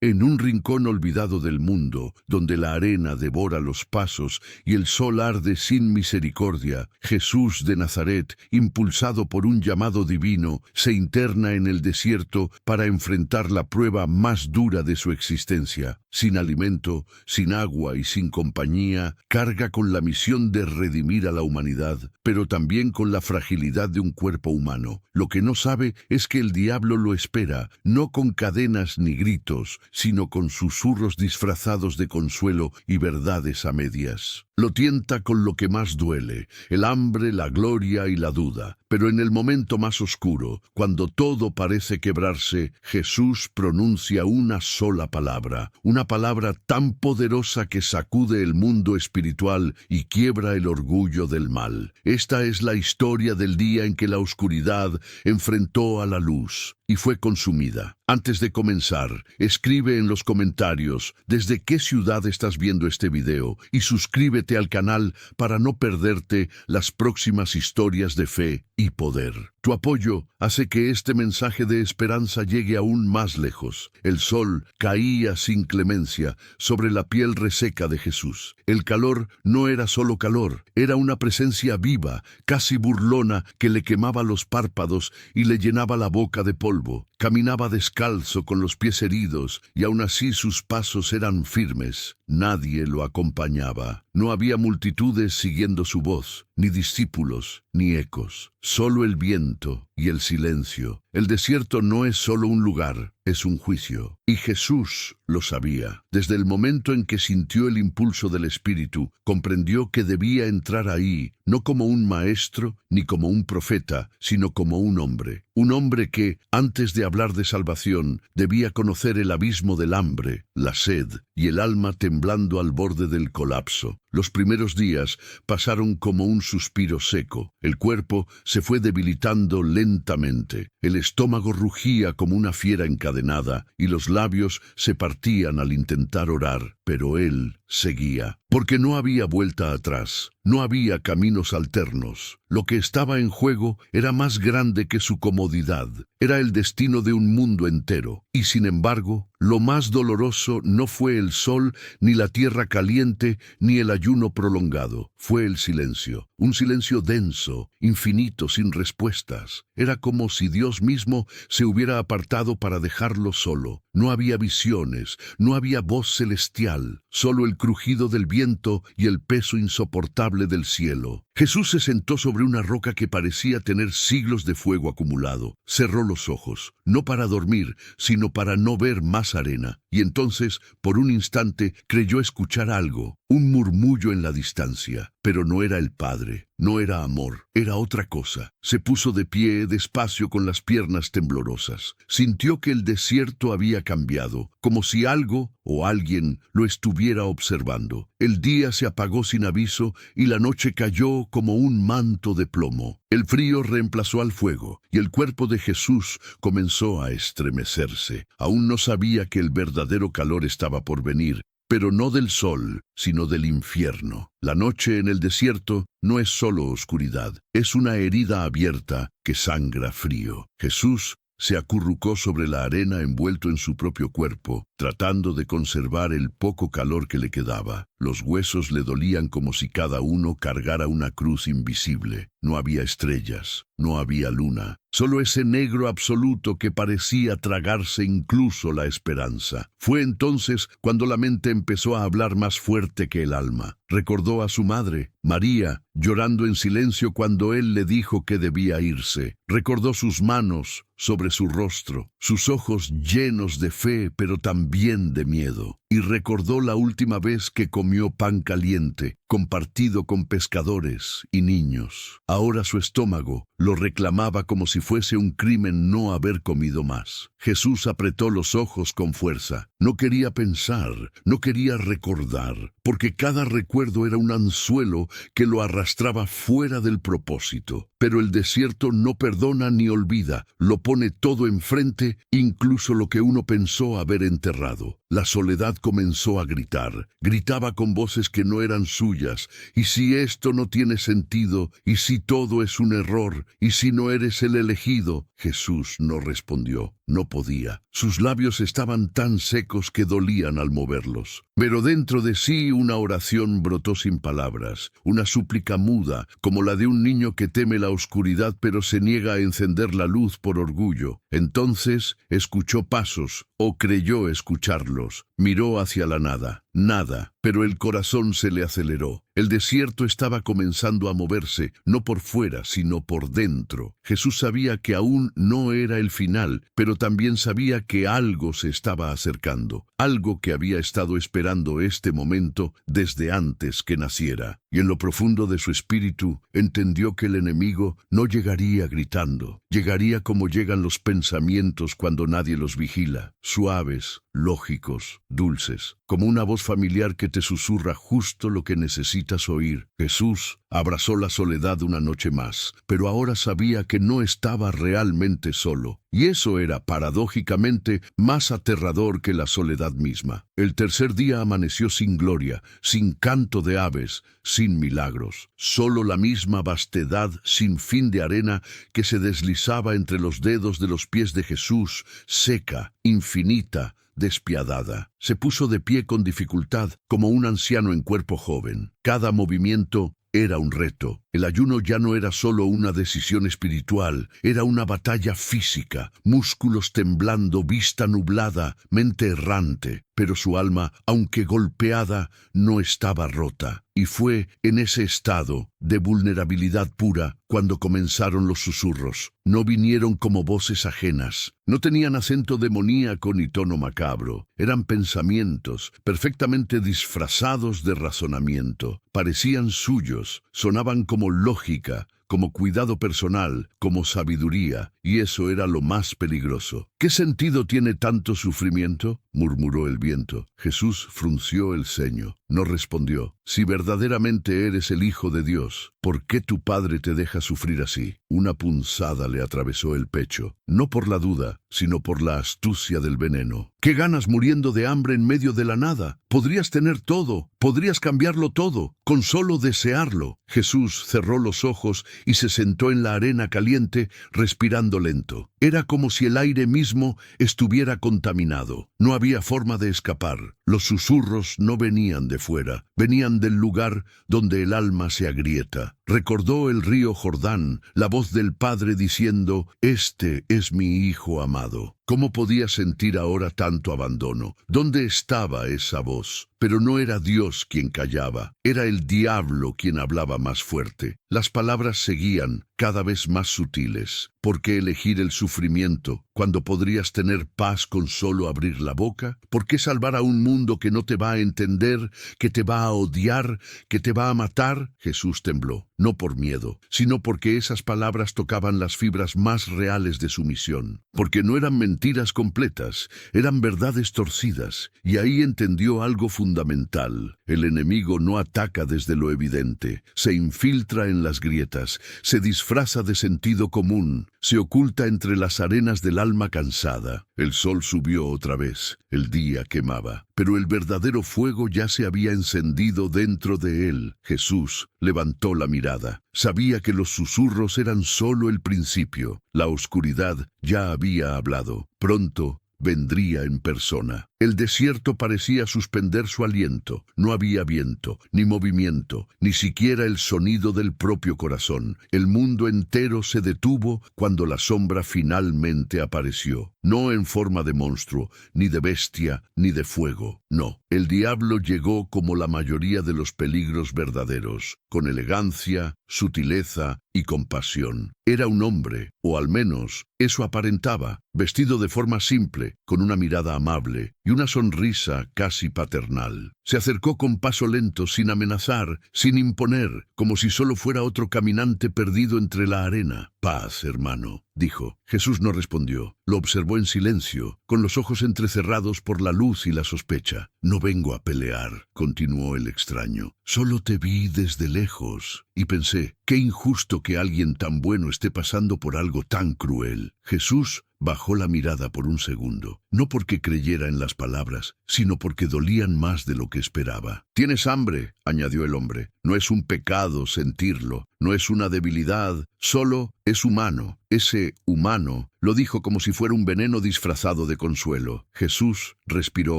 En un rincón olvidado del mundo, donde la arena devora los pasos y el sol arde sin misericordia, Jesús de Nazaret, impulsado por un llamado divino, se interna en el desierto para enfrentar la prueba más dura de su existencia. Sin alimento, sin agua y sin compañía, carga con la misión de redimir a la humanidad, pero también con la fragilidad de un cuerpo humano. Lo que no sabe es que el diablo lo espera, no con cadenas ni gritos, sino con susurros disfrazados de consuelo y verdades a medias. Lo tienta con lo que más duele, el hambre, la gloria y la duda. Pero en el momento más oscuro, cuando todo parece quebrarse, Jesús pronuncia una sola palabra, una palabra tan poderosa que sacude el mundo espiritual y quiebra el orgullo del mal. Esta es la historia del día en que la oscuridad enfrentó a la luz y fue consumida. Antes de comenzar, escribe en los comentarios desde qué ciudad estás viendo este video y suscríbete al canal para no perderte las próximas historias de fe y poder. Tu apoyo hace que este mensaje de esperanza llegue aún más lejos. El sol caía sin clemencia sobre la piel reseca de Jesús. El calor no era solo calor, era una presencia viva, casi burlona, que le quemaba los párpados y le llenaba la boca de polvo. Caminaba descalzo con los pies heridos y aún así sus pasos eran firmes. Nadie lo acompañaba. No había multitudes siguiendo su voz, ni discípulos, ni ecos. Solo el viento y el silencio. El desierto no es solo un lugar, es un juicio. Y Jesús lo sabía. Desde el momento en que sintió el impulso del Espíritu, comprendió que debía entrar ahí, no como un maestro ni como un profeta, sino como un hombre. Un hombre que, antes de hablar de salvación, debía conocer el abismo del hambre, la sed y el alma temblando al borde del colapso. Los primeros días pasaron como un suspiro seco. El cuerpo se fue debilitando lentamente. El estómago rugía como una fiera encadenada y los labios se partían al intentar orar. Pero él seguía, porque no había vuelta atrás, no había caminos alternos. Lo que estaba en juego era más grande que su comodidad, era el destino de un mundo entero. Y sin embargo, lo más doloroso no fue el sol, ni la tierra caliente, ni el ayuno prolongado. Fue el silencio, un silencio denso, infinito, sin respuestas. Era como si Dios mismo se hubiera apartado para dejarlo solo. No había visiones, no había voz celestial, solo el crujido del viento y el peso insoportable del cielo. Jesús se sentó sobre una roca que parecía tener siglos de fuego acumulado. Cerró los ojos, no para dormir, sino para no ver más arena. Y entonces, por un instante, creyó escuchar algo, un murmullo en la distancia. Pero no era el Padre, no era amor, era otra cosa. Se puso de pie despacio con las piernas temblorosas. Sintió que el desierto había cambiado, como si algo o alguien lo estuviera observando. El día se apagó sin aviso y la noche cayó como un manto de plomo. El frío reemplazó al fuego y el cuerpo de Jesús comenzó a estremecerse. Aún no sabía que el verdadero calor estaba por venir, pero no del sol, sino del infierno. La noche en el desierto no es solo oscuridad, es una herida abierta que sangra frío. Jesús se acurrucó sobre la arena envuelto en su propio cuerpo, tratando de conservar el poco calor que le quedaba. Los huesos le dolían como si cada uno cargara una cruz invisible. No había estrellas, no había luna, solo ese negro absoluto que parecía tragarse incluso la esperanza. Fue entonces cuando la mente empezó a hablar más fuerte que el alma. Recordó a su madre, María, llorando en silencio cuando él le dijo que debía irse. Recordó sus manos sobre su rostro, sus ojos llenos de fe pero también de miedo. Y recordó la última vez que comió pan caliente, compartido con pescadores y niños. Ahora su estómago lo reclamaba como si fuese un crimen no haber comido más. Jesús apretó los ojos con fuerza. No quería pensar, no quería recordar, porque cada recuerdo era un anzuelo que lo arrastraba fuera del propósito. Pero el desierto no perdona ni olvida, lo pone todo enfrente, incluso lo que uno pensó haber enterrado. La soledad comenzó a gritar, gritaba con voces que no eran suyas. ¿Y si esto no tiene sentido? ¿Y si todo es un error? ¿Y si no eres el elegido? Jesús no respondió. no podía. Sus labios estaban tan secos que dolían al moverlos. Pero dentro de sí una oración brotó sin palabras, una súplica muda, como la de un niño que teme la oscuridad pero se niega a encender la luz por orgullo. Entonces escuchó pasos, o creyó escucharlos. Miró hacia la nada. Nada, pero el corazón se le aceleró. El desierto estaba comenzando a moverse, no por fuera, sino por dentro. Jesús sabía que aún no era el final, pero también sabía que algo se estaba acercando, algo que había estado esperando este momento desde antes que naciera. Y en lo profundo de su espíritu entendió que el enemigo no llegaría gritando, llegaría como llegan los pensamientos cuando nadie los vigila, suaves, lógicos, dulces, como una voz familiar que te susurra justo lo que necesitas oír. Jesús abrazó la soledad una noche más, pero ahora sabía que no estaba realmente solo, y eso era paradójicamente más aterrador que la soledad misma. El tercer día amaneció sin gloria, sin canto de aves, sin milagros, solo la misma vastedad sin fin de arena que se deslizaba entre los dedos de los pies de Jesús, seca, infinita, despiadada. Se puso de pie con dificultad, como un anciano en cuerpo joven. Cada movimiento era un reto. El ayuno ya no era solo una decisión espiritual, era una batalla física, músculos temblando, vista nublada, mente errante. Pero su alma, aunque golpeada, no estaba rota. Y fue en ese estado de vulnerabilidad pura cuando comenzaron los susurros. No vinieron como voces ajenas. No tenían acento demoníaco ni tono macabro. Eran pensamientos perfectamente disfrazados de razonamiento. Parecían suyos, sonaban como lógica, como cuidado personal, como sabiduría, y eso era lo más peligroso. ¿Qué sentido tiene tanto sufrimiento?, murmuró el viento. Jesús frunció el ceño. No respondió. Si verdaderamente eres el Hijo de Dios, ¿por qué tu Padre te deja sufrir así? Una punzada le atravesó el pecho, no por la duda, sino por la astucia del veneno. ¿Qué ganas muriendo de hambre en medio de la nada? Podrías tener todo, podrías cambiarlo todo, con solo desearlo. Jesús cerró los ojos y se sentó en la arena caliente, respirando lento. Era como si el aire mismo estuviera contaminado. No había forma de escapar. Los susurros no venían de fuera, venían del lugar donde el alma se agrieta. Recordó el río Jordán, la voz del Padre diciendo: «Este es mi Hijo amado». ¿Cómo podía sentir ahora tanto abandono? ¿Dónde estaba esa voz? Pero no era Dios quien callaba, era el diablo quien hablaba más fuerte. Las palabras seguían, cada vez más sutiles. ¿Por qué elegir el sufrimiento cuando podrías tener paz con solo abrir la boca? ¿Por qué salvar a un mundo que no te va a entender, que te va a odiar, que te va a matar? Jesús tembló, no por miedo, sino porque esas palabras tocaban las fibras más reales de su misión. Porque no eran mentiras completas, eran verdades torcidas, y ahí entendió algo fundamental. El enemigo no ataca desde lo evidente, se infiltra en las grietas, se disfraza de sentido común, se oculta entre las arenas del alma cansada. El sol subió otra vez, el día quemaba, pero el verdadero fuego ya se había encendido dentro de él. Jesús levantó la mirada. Sabía que los susurros eran solo el principio. La oscuridad ya había hablado. Pronto vendría en persona. El desierto parecía suspender su aliento. No había viento, ni movimiento, ni siquiera el sonido del propio corazón. El mundo entero se detuvo cuando la sombra finalmente apareció. No en forma de monstruo, ni de bestia, ni de fuego. No, el diablo llegó como la mayoría de los peligros verdaderos, con elegancia, sutileza y compasión. Era un hombre, o al menos eso aparentaba, vestido de forma simple, con una mirada amable y una sonrisa casi paternal. Se acercó con paso lento, sin amenazar, sin imponer, como si solo fuera otro caminante perdido entre la arena. «Paz, hermano», dijo. Jesús no respondió. Lo observó en silencio, con los ojos entrecerrados por la luz y la sospecha. «No vengo a pelear», continuó el extraño. «Solo te vi desde lejos y pensé, qué injusto que alguien tan bueno esté pasando por algo tan cruel». Jesús bajó la mirada por un segundo, no porque creyera en las palabras, sino porque dolían más de lo que esperaba. «¿Tienes hambre?», añadió el hombre. «No es un pecado sentirlo, no es una debilidad, solo es humano». Ese humano lo dijo como si fuera un veneno disfrazado de consuelo. Jesús respiró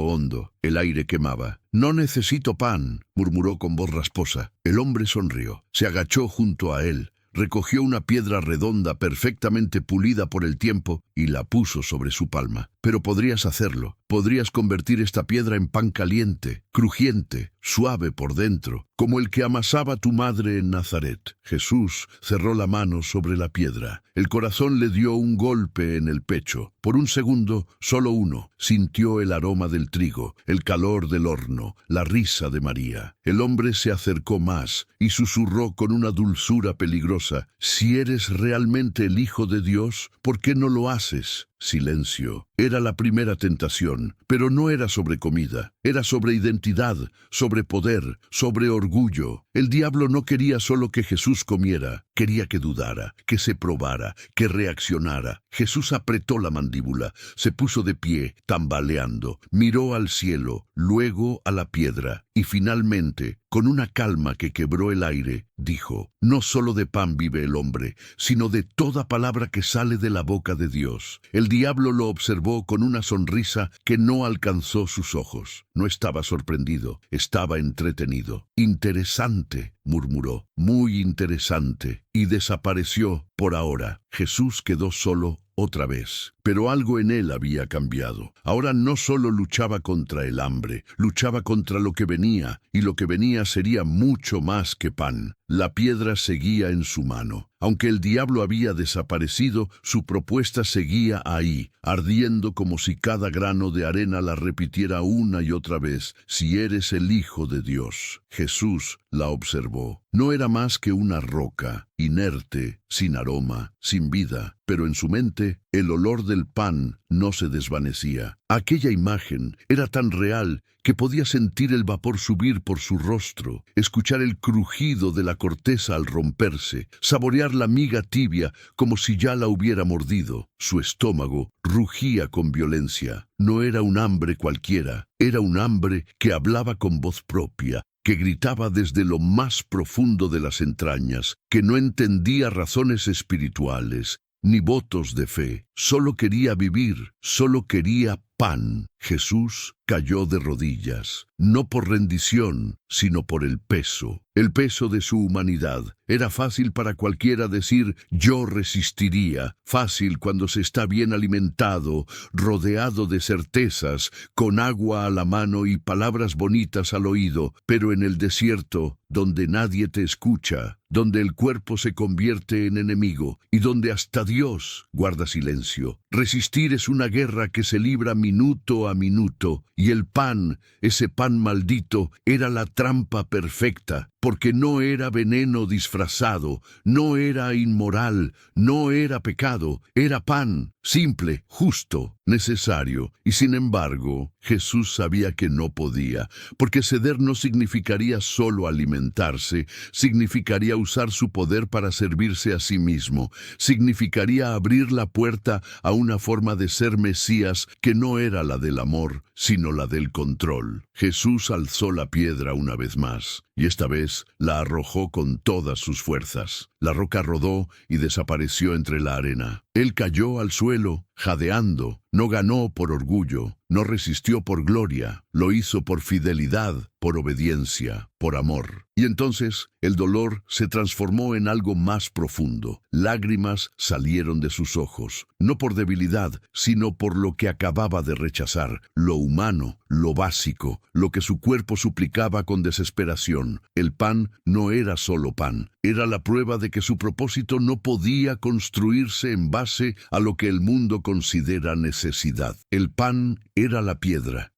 hondo. El aire quemaba. «No necesito pan», murmuró con voz rasposa. El hombre sonrió. Se agachó junto a él. Recogió una piedra redonda perfectamente pulida por el tiempo y la puso sobre su palma. «Pero podrías hacerlo. Podrías convertir esta piedra en pan caliente, crujiente, suave por dentro, como el que amasaba tu madre en Nazaret». Jesús cerró la mano sobre la piedra. El corazón le dio un golpe en el pecho. Por un segundo, solo uno, sintió el aroma del trigo, el calor del horno, la risa de María. El hombre se acercó más y susurró con una dulzura peligrosa: «Si eres realmente el Hijo de Dios, ¿por qué no lo haces?». Silencio. Era la primera tentación, pero no era sobre comida. Era sobre identidad, sobre poder, sobre orgullo. El diablo no quería solo que Jesús comiera, quería que dudara, que se probara, que reaccionara. Jesús apretó la mandíbula, se puso de pie, tambaleando, miró al cielo, luego a la piedra, y finalmente, con una calma que quebró el aire, dijo: «No solo de pan vive el hombre, sino de toda palabra que sale de la boca de Dios». El diablo lo observó con una sonrisa que no alcanzó sus ojos. No estaba sorprendido, estaba entretenido. «Interesante», murmuró, «muy interesante», y desapareció por ahora. Jesús quedó solo otra vez. Pero algo en él había cambiado. Ahora no solo luchaba contra el hambre, luchaba contra lo que venía, y lo que venía sería mucho más que pan. La piedra seguía en su mano. Aunque el diablo había desaparecido, su propuesta seguía ahí, ardiendo como si cada grano de arena la repitiera una y otra vez: «Si eres el Hijo de Dios». Jesús la observó. No era más que una roca, inerte, sin aroma, sin vida, pero en su mente el olor del pan no se desvanecía. Aquella imagen era tan real que podía sentir el vapor subir por su rostro, escuchar el crujido de la corteza al romperse, saborear la miga tibia como si ya la hubiera mordido. Su estómago rugía con violencia. No era un hambre cualquiera, era un hambre que hablaba con voz propia, que gritaba desde lo más profundo de las entrañas, que no entendía razones espirituales ni votos de fe. Solo quería vivir, solo quería pan. Jesús cayó de rodillas, no por rendición, sino por el peso de su humanidad. Era fácil para cualquiera decir: «Yo resistiría». Fácil cuando se está bien alimentado, rodeado de certezas, con agua a la mano y palabras bonitas al oído. Pero en el desierto, donde nadie te escucha, donde el cuerpo se convierte en enemigo y donde hasta Dios guarda silencio, resistir es una guerra que se libra minuto a minuto, y el pan, ese pan maldito, era la trampa perfecta, porque no era veneno disfrazado, no era inmoral, no era pecado, era pan, simple, justo, necesario. Y sin embargo, Jesús sabía que no podía, porque ceder no significaría solo alimentarse, significaría usar su poder para servirse a sí mismo, significaría abrir la puerta a una forma de ser Mesías que no era la del amor, sino la del control. Jesús alzó la piedra una vez más, y esta vez la arrojó con todas sus fuerzas. La roca rodó y desapareció entre la arena. Él cayó al suelo, jadeando. No ganó por orgullo, no resistió por gloria, lo hizo por fidelidad, por obediencia, por amor. Y entonces el dolor se transformó en algo más profundo. Lágrimas salieron de sus ojos, no por debilidad, sino por lo que acababa de rechazar, lo humano, lo básico, lo que su cuerpo suplicaba con desesperación. El pan no era solo pan, era la prueba de que su propósito no podía construirse en base a lo que el mundo considera necesidad. El pan era la piedra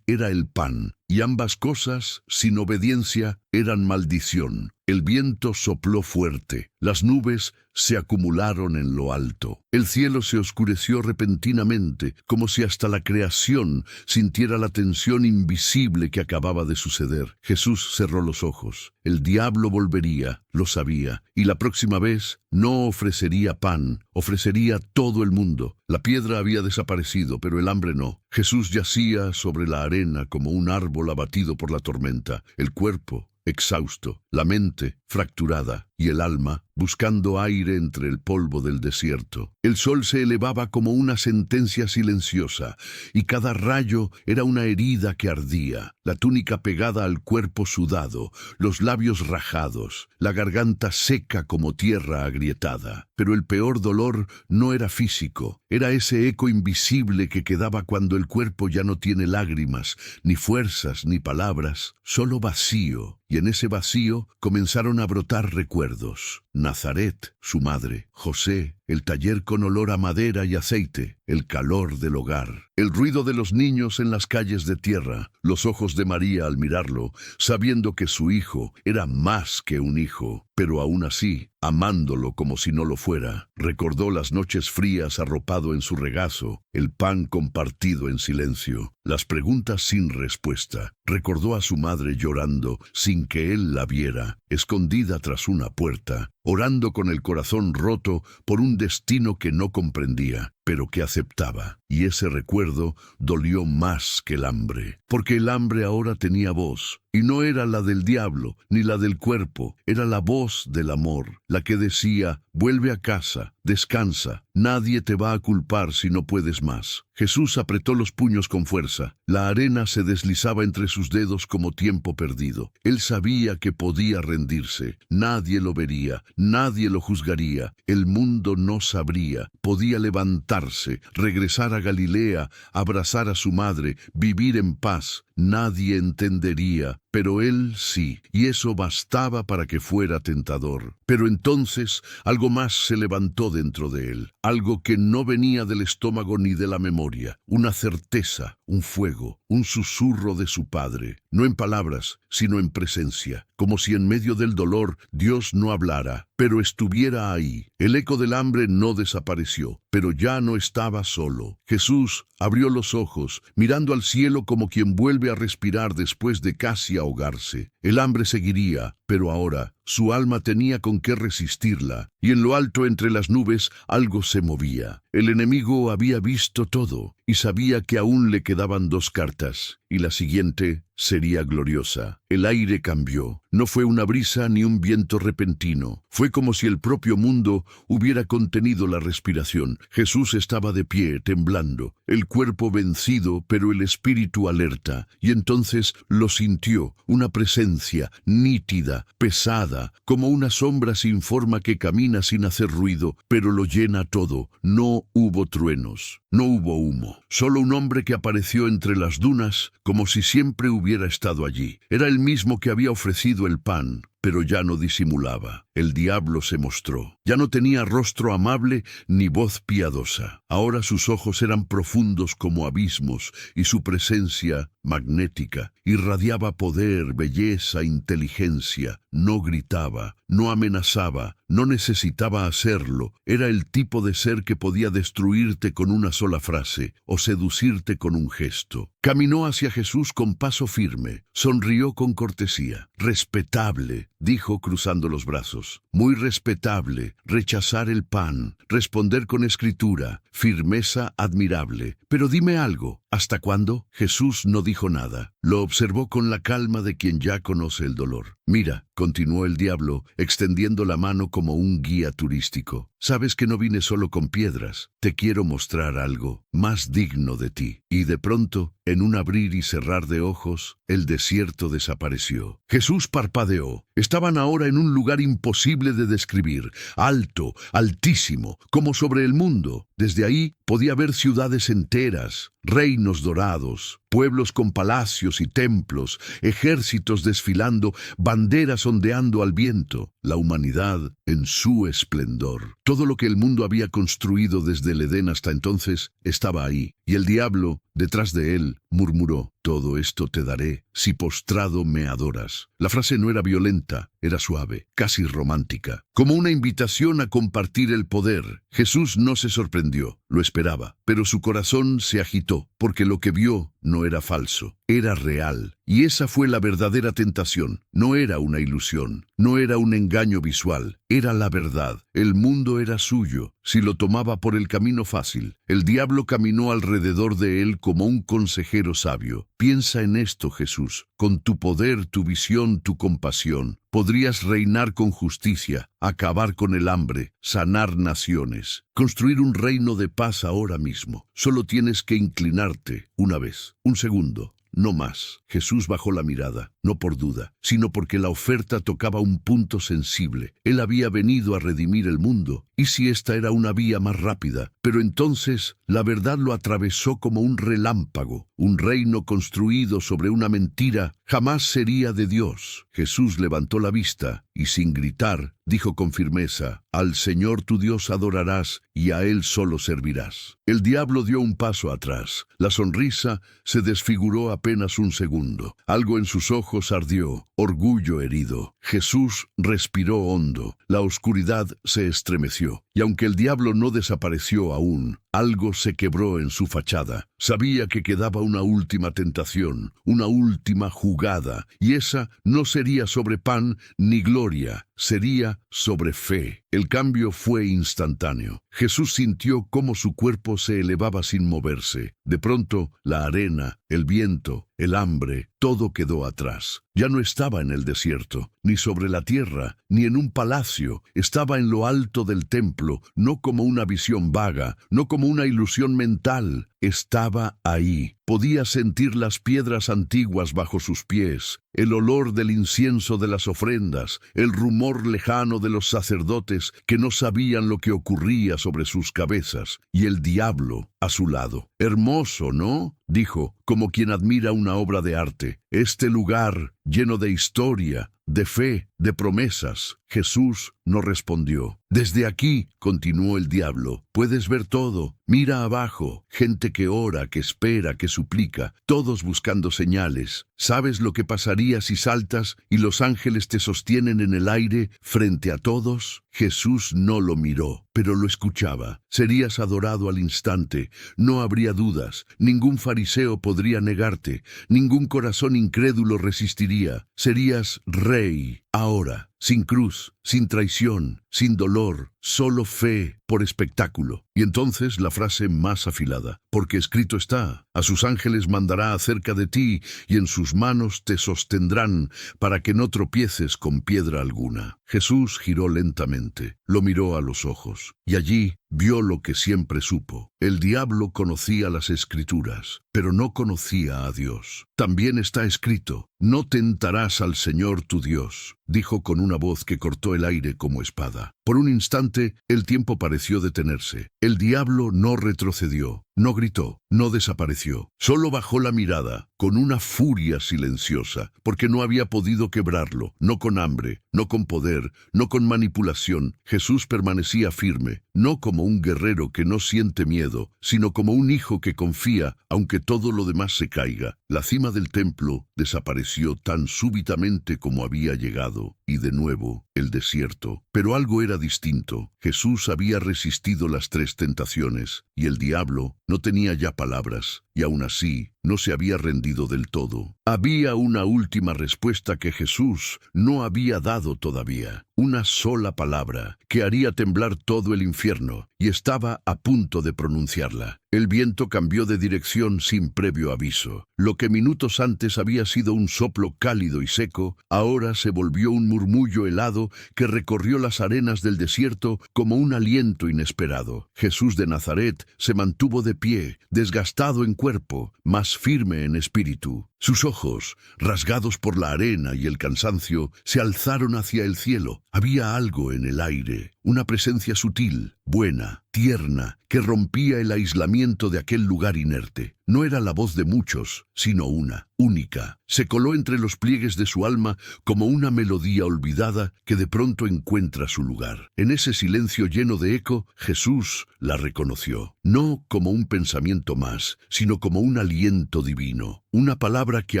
era el pan, y ambas cosas, sin obediencia, eran maldición. El viento sopló fuerte, las nubes se acumularon en lo alto. El cielo se oscureció repentinamente, como si hasta la creación sintiera la tensión invisible que acababa de suceder. Jesús cerró los ojos. El diablo volvería, lo sabía, y la próxima vez no ofrecería pan, ofrecería todo el mundo. La piedra había desaparecido, pero el hambre no. Jesús yacía sobre la arena como un árbol abatido por la tormenta, el cuerpo exhausto, la mente fracturada y el alma buscando aire entre el polvo del desierto. El sol se elevaba como una sentencia silenciosa, y cada rayo era una herida que ardía, la túnica pegada al cuerpo sudado, los labios rajados, la garganta seca como tierra agrietada. Pero el peor dolor no era físico, era ese eco invisible que quedaba cuando el cuerpo ya no tiene lágrimas, ni fuerzas, ni palabras, solo vacío. Y en ese vacío comenzaron a brotar recuerdos. Nazaret, su madre, José, el taller con olor a madera y aceite, el calor del hogar, el ruido de los niños en las calles de tierra, los ojos de María al mirarlo, sabiendo que su hijo era más que un hijo, pero aún así, amándolo como si no lo fuera. Recordó las noches frías arropado en su regazo, el pan compartido en silencio, las preguntas sin respuesta. Recordó a su madre llorando sin que él la viera, escondida tras una puerta, orando con el corazón roto por un destino que no comprendía, pero que aceptaba. Y ese recuerdo dolió más que el hambre, porque el hambre ahora tenía voz, y no era la del diablo, ni la del cuerpo, era la voz del amor, la que decía: vuelve a casa, descansa, nadie te va a culpar si no puedes más. Jesús apretó los puños con fuerza, la arena se deslizaba entre sus dedos como tiempo perdido. Él sabía que podía rendirse, nadie lo vería, nadie lo juzgaría, el mundo no sabría, podía levantarse, regresar a Galilea, abrazar a su madre, vivir en paz. Nadie entendería, pero él sí, y eso bastaba para que fuera tentador. Pero entonces algo más se levantó dentro de él, algo que no venía del estómago ni de la memoria, una certeza, un fuego, un susurro de su padre, no en palabras, sino en presencia, como si en medio del dolor Dios no hablara, pero estuviera ahí. El eco del hambre no desapareció, pero ya no estaba solo. Jesús abrió los ojos, mirando al cielo como quien vuelve a respirar después de casi ahogarse. El hambre seguiría, pero ahora su alma tenía con qué resistirla, y en lo alto entre las nubes algo se movía. El enemigo había visto todo, y sabía que aún le quedaban 2 cartas, y la siguiente sería gloriosa. El aire cambió. No fue una brisa ni un viento repentino. Fue como si el propio mundo hubiera contenido la respiración. Jesús estaba de pie, temblando, el cuerpo vencido, pero el espíritu alerta. Y entonces lo sintió, una presencia nítida, pesada, como una sombra sin forma que camina sin hacer ruido, pero lo llena todo. No hubo truenos, no hubo humo. Solo un hombre que apareció entre las dunas, como si siempre hubiera estado allí. Era el mismo que había ofrecido el pan, pero ya no disimulaba. El diablo se mostró. Ya no tenía rostro amable ni voz piadosa. Ahora sus ojos eran profundos como abismos y su presencia magnética. Irradiaba poder, belleza, inteligencia. No gritaba, no amenazaba, no necesitaba hacerlo. Era el tipo de ser que podía destruirte con una sola frase o seducirte con un gesto. Caminó hacia Jesús con paso firme. Sonrió con cortesía. Respetable, dijo cruzando los brazos. Muy respetable, rechazar el pan, responder con escritura, firmeza admirable. Pero dime algo, ¿hasta cuándo? Jesús no dijo nada. Lo observó con la calma de quien ya conoce el dolor. Mira, continuó el diablo, extendiendo la mano como un guía turístico. Sabes que no vine solo con piedras. Te quiero mostrar algo más digno de ti. Y de pronto, en un abrir y cerrar de ojos, el desierto desapareció. Jesús parpadeó. Estaban ahora en un lugar imposible de describir, alto, altísimo, como sobre el mundo. Desde ahí podía ver ciudades enteras, reinos dorados, pueblos con palacios y templos, ejércitos desfilando, banderas ondeando al viento, la humanidad en su esplendor. Todo lo que el mundo había construido desde el Edén hasta entonces estaba ahí, y el diablo, detrás de él, murmuró: Todo esto te daré si postrado me adoras. La frase no era violenta, era suave, casi romántica, como una invitación a compartir el poder. Jesús no se sorprendió, lo esperaba, pero su corazón se agitó, porque lo que vio no era falso, era real. Y esa fue la verdadera tentación. No era una ilusión, no era un engaño visual, era la verdad. El mundo era suyo, si lo tomaba por el camino fácil. El diablo caminó alrededor de él como un consejero sabio. Piensa en esto, Jesús. Con tu poder, tu visión, tu compasión, podrías reinar con justicia, acabar con el hambre, sanar naciones, construir un reino de paz ahora mismo. Solo tienes que inclinarte una vez, un segundo. No más. Jesús bajó la mirada, no por duda, sino porque la oferta tocaba un punto sensible. Él había venido a redimir el mundo, y si esta era una vía más rápida, pero entonces la verdad lo atravesó como un relámpago. Un reino construido sobre una mentira jamás sería de Dios. Jesús levantó la vista y sin gritar, dijo con firmeza: «Al Señor tu Dios adorarás y a Él solo servirás». El diablo dio un paso atrás. La sonrisa se desfiguró apenas un segundo. Algo en sus ojos ardió, orgullo herido. Jesús respiró hondo. La oscuridad se estremeció. Y aunque el diablo no desapareció aún, algo se quebró en su fachada. Sabía que quedaba una última tentación, una última jugada, y esa no sería sobre pan ni gloria, sería sobre fe. El cambio fue instantáneo. Jesús sintió cómo su cuerpo se elevaba sin moverse. De pronto, la arena, el viento, el hambre, todo quedó atrás. Ya no estaba en el desierto, ni sobre la tierra, ni en un palacio. Estaba en lo alto del templo, no como una visión vaga, no como una ilusión mental. Estaba ahí. Podía sentir las piedras antiguas bajo sus pies, el olor del incienso de las ofrendas, el rumor lejano de los sacerdotes que no sabían lo que ocurría sobre sus cabezas, y el diablo a su lado. «Hermoso, ¿no?», dijo, como quien admira una obra de arte. «Este lugar, lleno de historia, de fe, de promesas». Jesús no respondió. «Desde aquí», continuó el diablo, «puedes ver todo. Mira abajo, gente que ora, que espera, que suplica, todos buscando señales. ¿Sabes lo que pasaría si saltas y los ángeles te sostienen en el aire frente a todos?» Jesús no lo miró, pero lo escuchaba. Serías adorado al instante. No habría dudas. Ningún fariseo podría negarte. Ningún corazón incrédulo resistiría. Serías rey. Ahora, sin cruz, sin traición, sin dolor, solo fe por espectáculo. Y entonces la frase más afilada: «Porque escrito está, a sus ángeles mandará acerca de ti, y en sus manos te sostendrán, para que no tropieces con piedra alguna». Jesús giró lentamente, lo miró a los ojos, y allí vio lo que siempre supo. El diablo conocía las Escrituras, pero no conocía a Dios. «También está escrito, no tentarás al Señor tu Dios», dijo con una voz que cortó el aire como espada. Por un instante, el tiempo pareció detenerse. El diablo no retrocedió, no gritó, no desapareció. Solo bajó la mirada, con una furia silenciosa, porque no había podido quebrarlo, no con hambre, no con poder, no con manipulación. Jesús permanecía firme, no como un guerrero que no siente miedo, sino como un hijo que confía, aunque todo lo demás se caiga. La cima del templo desapareció tan súbitamente como había llegado, y de nuevo el desierto. Pero algo era distinto. Jesús había resistido las 3 tentaciones, y el diablo no tenía ya palabras, y aún así no se había rendido del todo. Había una última respuesta que Jesús no había dado todavía. Una sola palabra que haría temblar todo el infierno, y estaba a punto de pronunciarla. El viento cambió de dirección sin previo aviso. Lo que minutos antes había sido un soplo cálido y seco, ahora se volvió un murmullo helado que recorrió las arenas del desierto como un aliento inesperado. Jesús de Nazaret se mantuvo de pie, desgastado en cuerpo, mas firme en espíritu. Sus ojos, rasgados por la arena y el cansancio, se alzaron hacia el cielo. Había algo en el aire, una presencia sutil, buena, tierna, que rompía el aislamiento de aquel lugar inerte. No era la voz de muchos, sino una, única. Se coló entre los pliegues de su alma como una melodía olvidada que de pronto encuentra su lugar. En ese silencio lleno de eco, Jesús la reconoció, no como un pensamiento más, sino como un aliento divino, una palabra que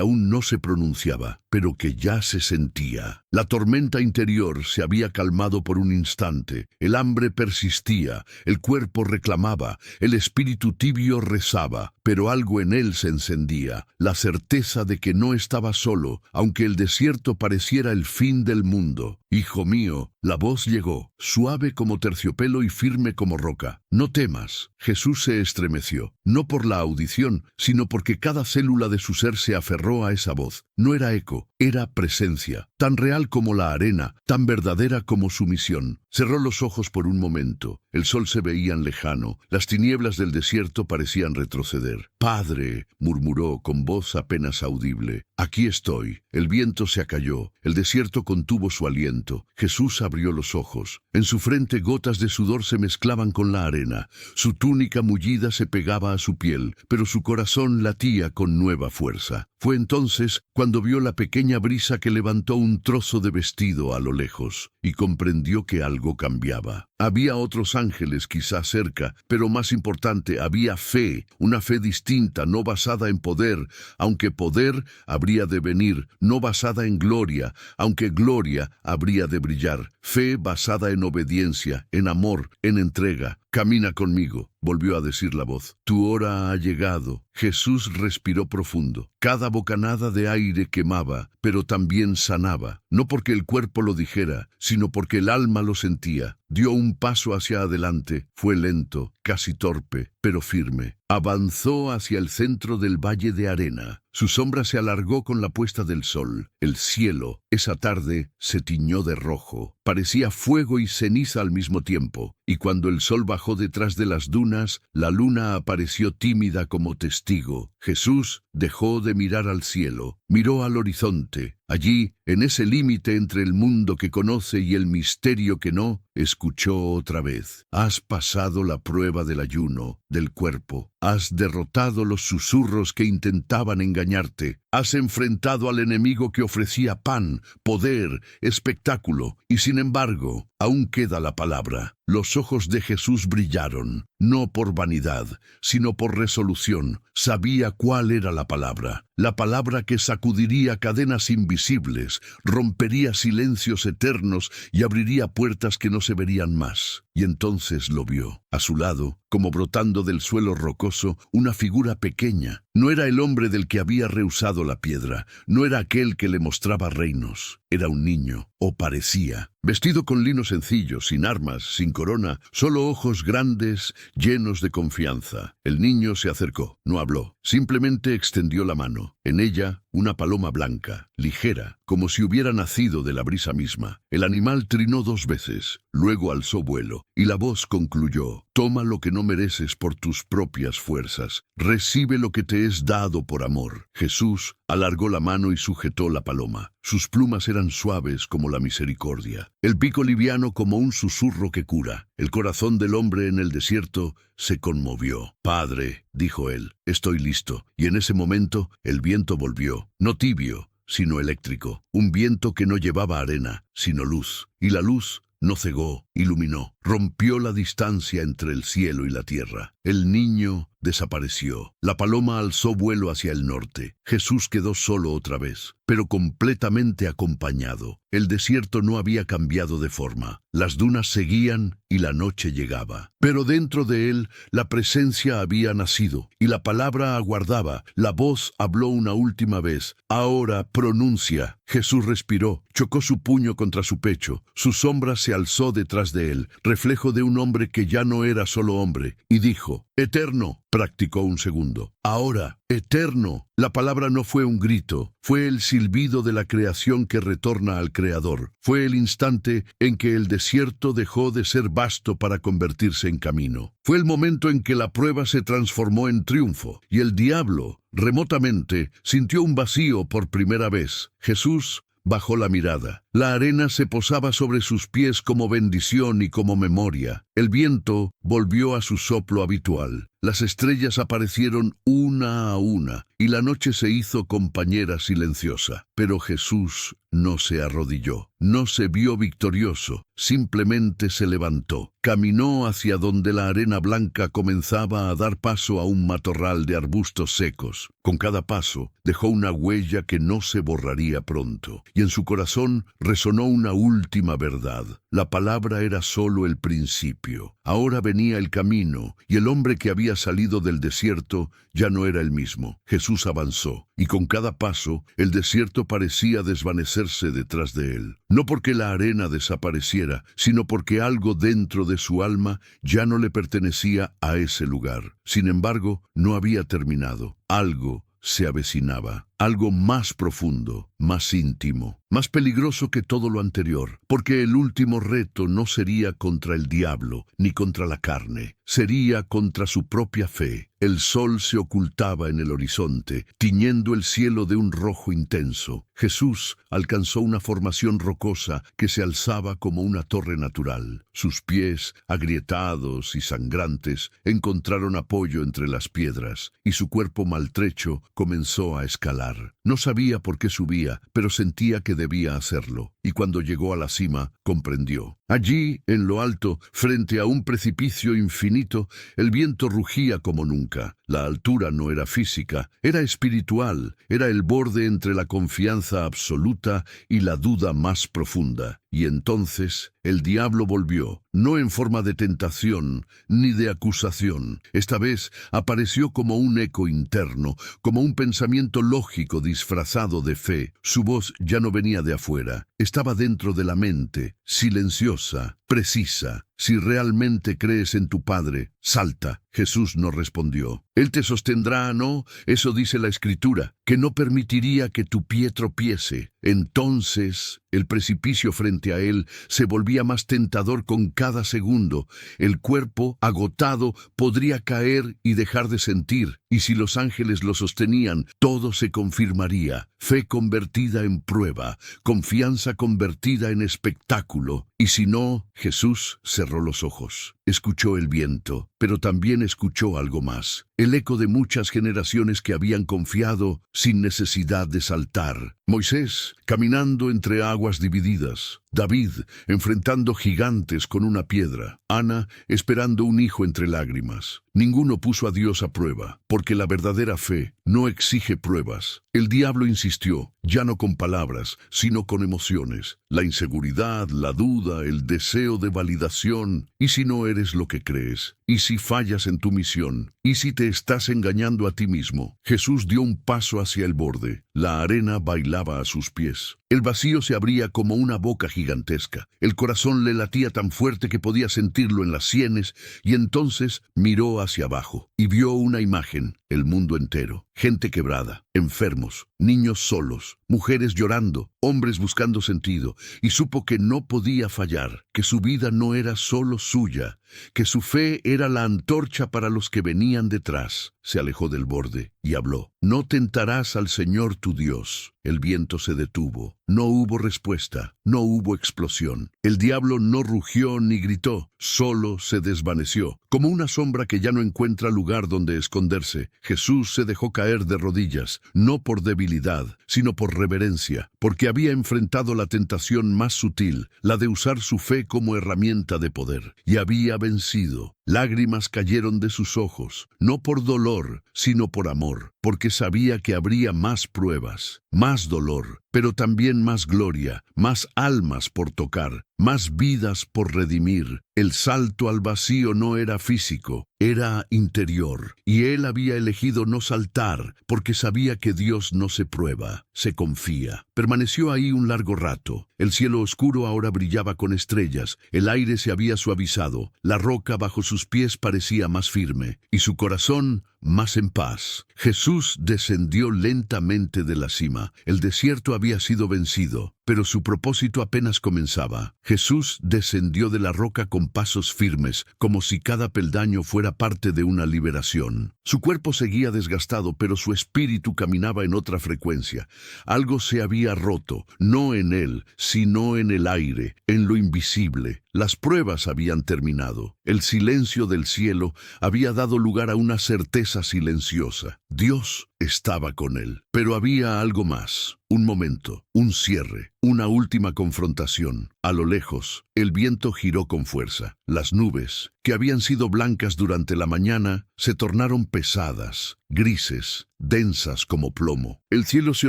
aún no se pronunciaba, pero que ya se sentía. La tormenta interior se había calmado por un instante, el hambre persistía, el cuerpo reclamaba, el espíritu tibio rezaba, pero algo en él se encendía, la certeza de que no estaba solo, aunque el desierto pareciera el fin del mundo. Hijo mío, la voz llegó, suave como terciopelo y firme como roca. No temas. Jesús se estremeció, no por la audición, sino porque cada célula de su ser se aferró a esa voz. No era eco, era presencia, tan real como la arena, tan verdadera como su misión. Cerró los ojos por un momento. El sol se veía lejano, las tinieblas del desierto parecían retroceder. «Padre», murmuró con voz apenas audible, «aquí estoy». El viento se acalló, el desierto contuvo su aliento. Jesús abrió los ojos. En su frente gotas de sudor se mezclaban con la arena. Su túnica mullida se pegaba a su piel, pero su corazón latía con nueva fuerza. Fue entonces cuando vio la pequeña brisa que levantó un trozo de vestido a lo lejos, y comprendió que algo cambiaba. Había otros ángeles quizá cerca, pero más importante, había fe, una fe distinta, no basada en poder, aunque poder habría de venir, no basada en gloria, aunque gloria habría de brillar, fe basada en obediencia, en amor, en entrega. «Camina conmigo», volvió a decir la voz. «Tu hora ha llegado». Jesús respiró profundo. Cada bocanada de aire quemaba, pero también sanaba. No porque el cuerpo lo dijera, sino porque el alma lo sentía. Dio un paso hacia adelante. Fue lento, casi torpe, pero firme. Avanzó hacia el centro del valle de arena. Su sombra se alargó con la puesta del sol. El cielo, esa tarde, se tiñó de rojo. Parecía fuego y ceniza al mismo tiempo. Y cuando el sol bajó detrás de las dunas, la luna apareció tímida como testigo. Jesús dejó de mirar al cielo, miró al horizonte. Allí, en ese límite entre el mundo que conoce y el misterio que no, escuchó otra vez. Has pasado la prueba del ayuno, del cuerpo. Has derrotado los susurros que intentaban engañarte. Has enfrentado al enemigo que ofrecía pan, poder, espectáculo. Y sin embargo, aún queda la palabra. Los ojos de Jesús brillaron, no por vanidad, sino por resolución. Sabía cuál era la palabra que sacudiría cadenas invisibles, rompería silencios eternos y abriría puertas que no se verían más. Y entonces lo vio. A su lado, como brotando del suelo rocoso, una figura pequeña. No era el hombre del que había rehusado la piedra, no era aquel que le mostraba reinos. Era un niño, o parecía, vestido con lino sencillo, sin armas, sin corona, solo ojos grandes, llenos de confianza. El niño se acercó, no habló, simplemente extendió la mano. En ella, una paloma blanca, ligera, como si hubiera nacido de la brisa misma. El animal trinó 2 veces, luego alzó vuelo, y la voz concluyó: «Toma lo que no mereces por tus propias fuerzas. Recibe lo que te es dado por amor». Jesús alargó la mano y sujetó la paloma. Sus plumas eran suaves como la misericordia, el pico liviano como un susurro que cura. El corazón del hombre en el desierto se conmovió. «Padre», dijo él, «estoy listo». Y en ese momento el viento volvió, no tibio, sino eléctrico, un viento que no llevaba arena, sino luz. Y la luz no cegó, iluminó, rompió la distancia entre el cielo y la tierra. El niño desapareció. La paloma alzó vuelo hacia el norte. Jesús quedó solo otra vez, pero completamente acompañado. El desierto no había cambiado de forma. Las dunas seguían y la noche llegaba. Pero dentro de él, la presencia había nacido y la palabra aguardaba. La voz habló una última vez. «Ahora pronuncia». Jesús respiró, chocó su puño contra su pecho. Su sombra se alzó detrás de él, reflejo de un hombre que ya no era solo hombre, y dijo: «Eterno». Practicó un segundo. «Ahora, eterno». La palabra no fue un grito, fue el silbido de la creación que retorna al Creador. Fue el instante en que el desierto dejó de ser vasto para convertirse en camino. Fue el momento en que la prueba se transformó en triunfo, y el diablo, remotamente, sintió un vacío por primera vez. Jesús bajó la mirada. La arena se posaba sobre sus pies como bendición y como memoria. El viento volvió a su soplo habitual. Las estrellas aparecieron una a una, y la noche se hizo compañera silenciosa. Pero Jesús no se arrodilló, no se vio victorioso, simplemente se levantó. Caminó hacia donde la arena blanca comenzaba a dar paso a un matorral de arbustos secos. Con cada paso dejó una huella que no se borraría pronto, y en su corazón resonó una última verdad. La palabra era solo el principio. Ahora venía el camino, y el hombre que había salido del desierto ya no era el mismo. Jesús avanzó, y con cada paso el desierto parecía desvanecerse detrás de él. No porque la arena desapareciera, sino porque algo dentro de su alma ya no le pertenecía a ese lugar. Sin embargo, no había terminado. Algo se avecinaba, algo más profundo, más íntimo, más peligroso que todo lo anterior, porque el último reto no sería contra el diablo ni contra la carne, sería contra su propia fe. El sol se ocultaba en el horizonte, tiñendo el cielo de un rojo intenso. Jesús alcanzó una formación rocosa que se alzaba como una torre natural. Sus pies, agrietados y sangrantes, encontraron apoyo entre las piedras, y su cuerpo maltrecho comenzó a escalar. No sabía por qué subía, pero sentía que debía hacerlo, y cuando llegó a la cima, comprendió. Allí, en lo alto, frente a un precipicio infinito, el viento rugía como nunca. La altura no era física, era espiritual, era el borde entre la confianza absoluta y la duda más profunda. Y entonces el diablo volvió, no en forma de tentación ni de acusación. Esta vez apareció como un eco interno, como un pensamiento lógico disfrazado de fe. Su voz ya no venía de afuera, estaba dentro de la mente, silenciosa, precisa. Si realmente crees en tu Padre, salta. Jesús no respondió. Él te sostendrá, ¿no? Eso dice la Escritura, que no permitiría que tu pie tropiece. Entonces, el precipicio frente a él se volvía más tentador con cada segundo. El cuerpo, agotado, podría caer y dejar de sentir. Y si los ángeles lo sostenían, todo se confirmaría. Fe convertida en prueba, confianza convertida en espectáculo. Y si no, Jesús cerró los ojos. Escuchó el viento, pero también escuchó algo más. El eco de muchas generaciones que habían confiado sin necesidad de saltar. Moisés, caminando entre aguas divididas. David, enfrentando gigantes con una piedra. Ana, esperando un hijo entre lágrimas. Ninguno puso a Dios a prueba, porque la verdadera fe no exige pruebas. El diablo insistió, ya no con palabras, sino con emociones. La inseguridad, la duda, el deseo de validación. ¿Y si no eres lo que crees? ¿Y si fallas en tu misión? ¿Y si te estás engañando a ti mismo? Jesús dio un paso hacia el borde. La arena bailaba a sus pies. El vacío se abría como una boca gigantesca. El corazón le latía tan fuerte que podía sentirlo en las sienes, y entonces miró hacia abajo y vio una imagen, el mundo entero. Gente quebrada, enfermos, niños solos, mujeres llorando, hombres buscando sentido, y supo que no podía fallar, que su vida no era solo suya, que su fe era la antorcha para los que venían detrás. Se alejó del borde y habló. No tentarás al Señor tu Dios. El viento se detuvo. No hubo respuesta, no hubo explosión. El diablo no rugió ni gritó, solo se desvaneció. Como una sombra que ya no encuentra lugar donde esconderse, Jesús se dejó caer de rodillas, no por debilidad, sino por reverencia, porque había enfrentado la tentación más sutil, la de usar su fe como herramienta de poder, y había vencido. Lágrimas cayeron de sus ojos, no por dolor, sino por amor, porque sabía que habría más pruebas, más dolor, pero también más gloria, más almas por tocar, más vidas por redimir. El salto al vacío no era físico, era interior, y él había elegido no saltar, porque sabía que Dios no se prueba, se confía. Permaneció ahí un largo rato. El cielo oscuro ahora brillaba con estrellas, el aire se había suavizado, la roca bajo sus pies parecía más firme, y su corazón más en paz. Jesús descendió lentamente de la cima. El desierto había sido vencido. pero su propósito apenas comenzaba. Jesús descendió de la roca con pasos firmes, como si cada peldaño fuera parte de una liberación. Su cuerpo seguía desgastado, pero su espíritu caminaba en otra frecuencia. Algo se había roto, no en él, sino en el aire, en lo invisible. Las pruebas habían terminado. El silencio del cielo había dado lugar a una certeza silenciosa. Dios estaba con él. Pero había algo más. Un momento, un cierre, una última confrontación. A lo lejos, el viento giró con fuerza. Las nubes, que habían sido blancas durante la mañana, se tornaron pesadas, grises, densas como plomo. El cielo se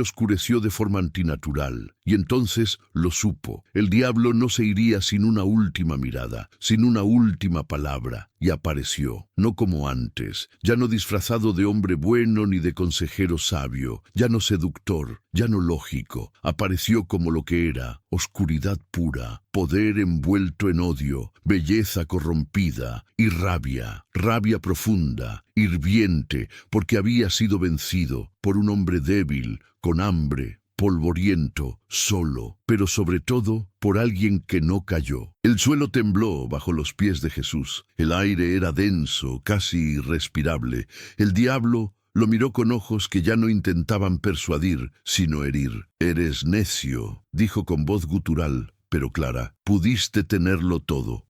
oscureció de forma antinatural, y entonces lo supo. El diablo no se iría sin una última mirada, sin una última palabra, y apareció, no como antes, ya no disfrazado de hombre bueno ni de consejero sabio, ya no seductor, ya no lógico. Apareció como lo que era: oscuridad pura, poder envuelto en odio, belleza corrompida y rabia profunda, hirviente, porque había sido vencido por un hombre débil, con hambre, polvoriento, solo, pero sobre todo por alguien que no cayó. El suelo tembló bajo los pies de Jesús. El aire era denso, casi irrespirable. El diablo lo miró con ojos que ya no intentaban persuadir, sino herir. «Eres necio», dijo con voz gutural, pero clara. «Pudiste tenerlo todo,